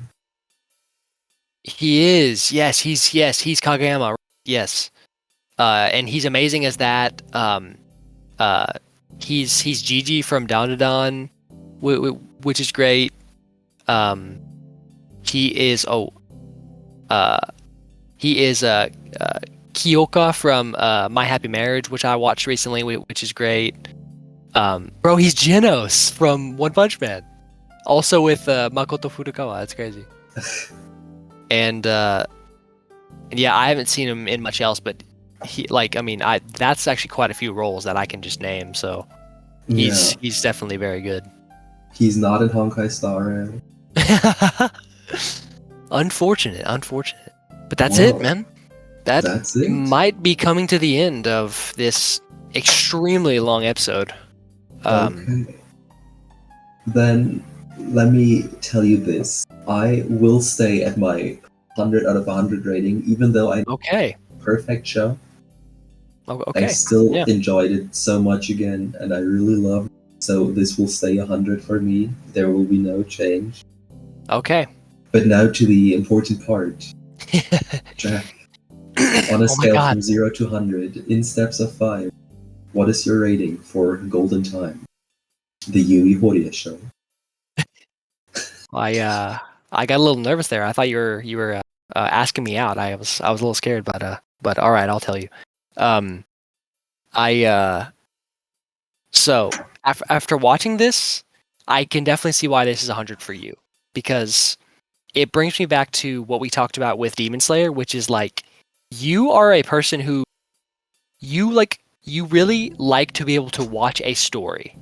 A: He is. He's Kageyama. Yes. And he's amazing as that. Uh, he's Gigi from Down to Dawn, which is great. Um, he is uh, he is Kyoka from My Happy Marriage, which I watched recently, which is great. Bro, he's Genos from One Punch Man, also with Makoto Furukawa. That's crazy. And yeah, I haven't seen him in much else, but he like I mean I that's actually quite a few roles that I can just name. So
B: Yeah,
A: he's definitely very good.
B: he's not in Honkai Star Rail.
A: Unfortunate. But that's it,
B: Well,
A: man. That
B: that's it.
A: might be coming to the end of this extremely long episode.
B: Okay. Then let me tell you this. I will stay at my 100 out of 100 rating, even though I
A: Okay.
B: perfect show. I
A: Okay.
B: still
A: Yeah.
B: enjoyed it so much again, and I really loved it. So this will stay 100 for me. There will be no change.
A: Okay.
B: But now to the important part. Jack, on a
A: Oh my
B: scale
A: god.
B: from 0 to 100, in steps of 5, what is your rating for Golden Time? The Yui Horia show.
A: I got a little nervous there. I thought you were asking me out. I was a little scared, but all right, I'll tell you. Um, I so after watching this, I can definitely see why this is 100 for you, because it brings me back to what we talked about with Demon Slayer, which is like you are a person who you really like to be able to watch a story,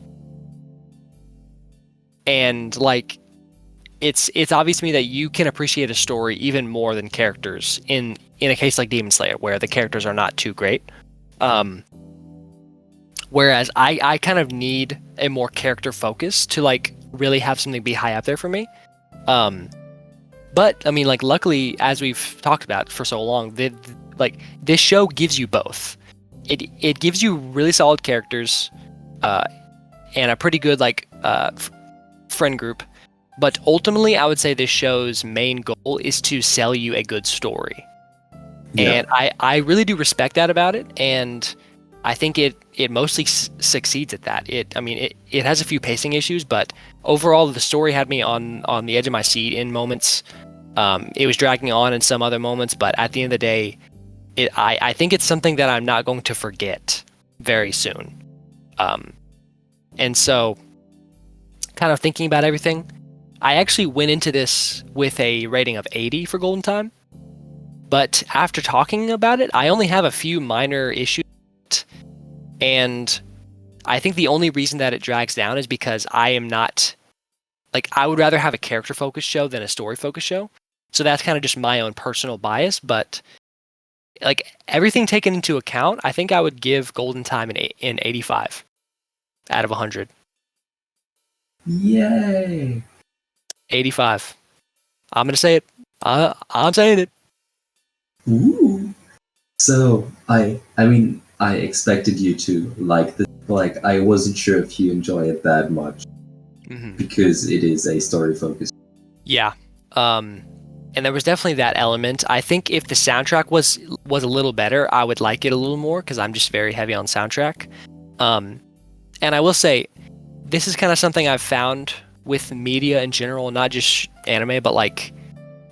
A: and like it's obvious to me that you can appreciate a story even more than characters in a case like Demon Slayer, where the characters are not too great. Um, Whereas I kind of need a more character focus to like really have something be high up there for me. Um, but I mean, like, luckily, as we've talked about for so long, like this show gives you both. It gives you really solid characters, uh, and a pretty good friend group. But ultimately, I would say this show's main goal is to sell you a good story.
B: Yeah.
A: And I really do respect that about it, and I think it mostly succeeds at that. It has a few pacing issues, but overall the story had me on the edge of my seat in moments. It was dragging on in some other moments, but at the end of the day, I think it's something that I'm not going to forget very soon. Um, and so, kind of thinking about everything, I actually went into this with a rating of 80 for Golden Time. But after talking about it, I only have a few minor issues, and I think the only reason that it drags down is because I am not like I would rather have a character focused show than a story focused show. So that's kind of just my own personal bias, but like everything taken into account, I think I would give Golden Time an 85 out of 100.
B: Yay!
A: 85. I'm going to say it. I'm saying it.
B: Ooh. So I mean, I expected you to like this. Like, I wasn't sure if you enjoy it that much
A: Mm-hmm.
B: because it is a story focused.
A: Yeah. And there was definitely that element. I think if the soundtrack was a little better, I would like it a little more because I'm just very heavy on soundtrack. And I will say, this is kind of something I've found with media in general, not just anime, but like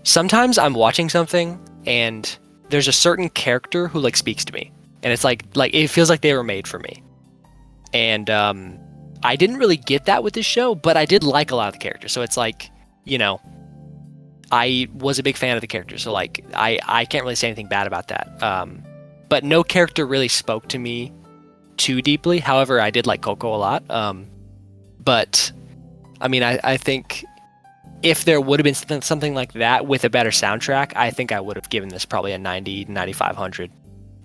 A: sometimes I'm watching something and there's a certain character who like speaks to me, and it's like it feels like they were made for me. And I didn't really get that with this show, but I did like a lot of the characters. So it's like, you know, I was a big fan of the characters, so like I can't really say anything bad about that. But no character really spoke to me too deeply. However, I did like Coco a lot. But I mean, I think if there would have been something like that with a better soundtrack, I think I would have given this probably a 90, 9500.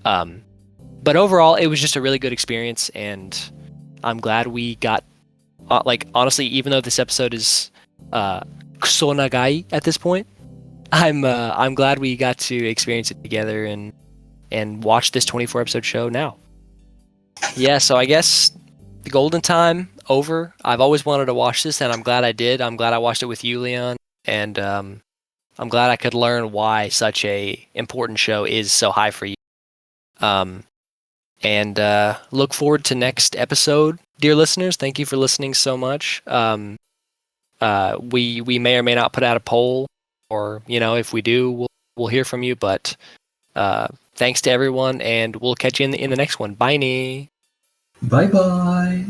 A: But overall, it was just a really good experience, and I'm glad we got like honestly, even though this episode is kuso nagai at this point, I'm glad we got to experience it together and watch this 24 episode show now. Yeah, so I guess the Golden Time over. I've always wanted to watch this, and I'm glad I did. I'm glad I watched it with you, Leon, and I'm glad I could learn why such a important show is so high for you. Um, and look forward to next episode, dear listeners. Thank you for listening so much. We may or may not put out a poll, or if we do, we'll hear from you. But thanks to everyone, and we'll catch you in the next one. Bye.
B: Bye bye!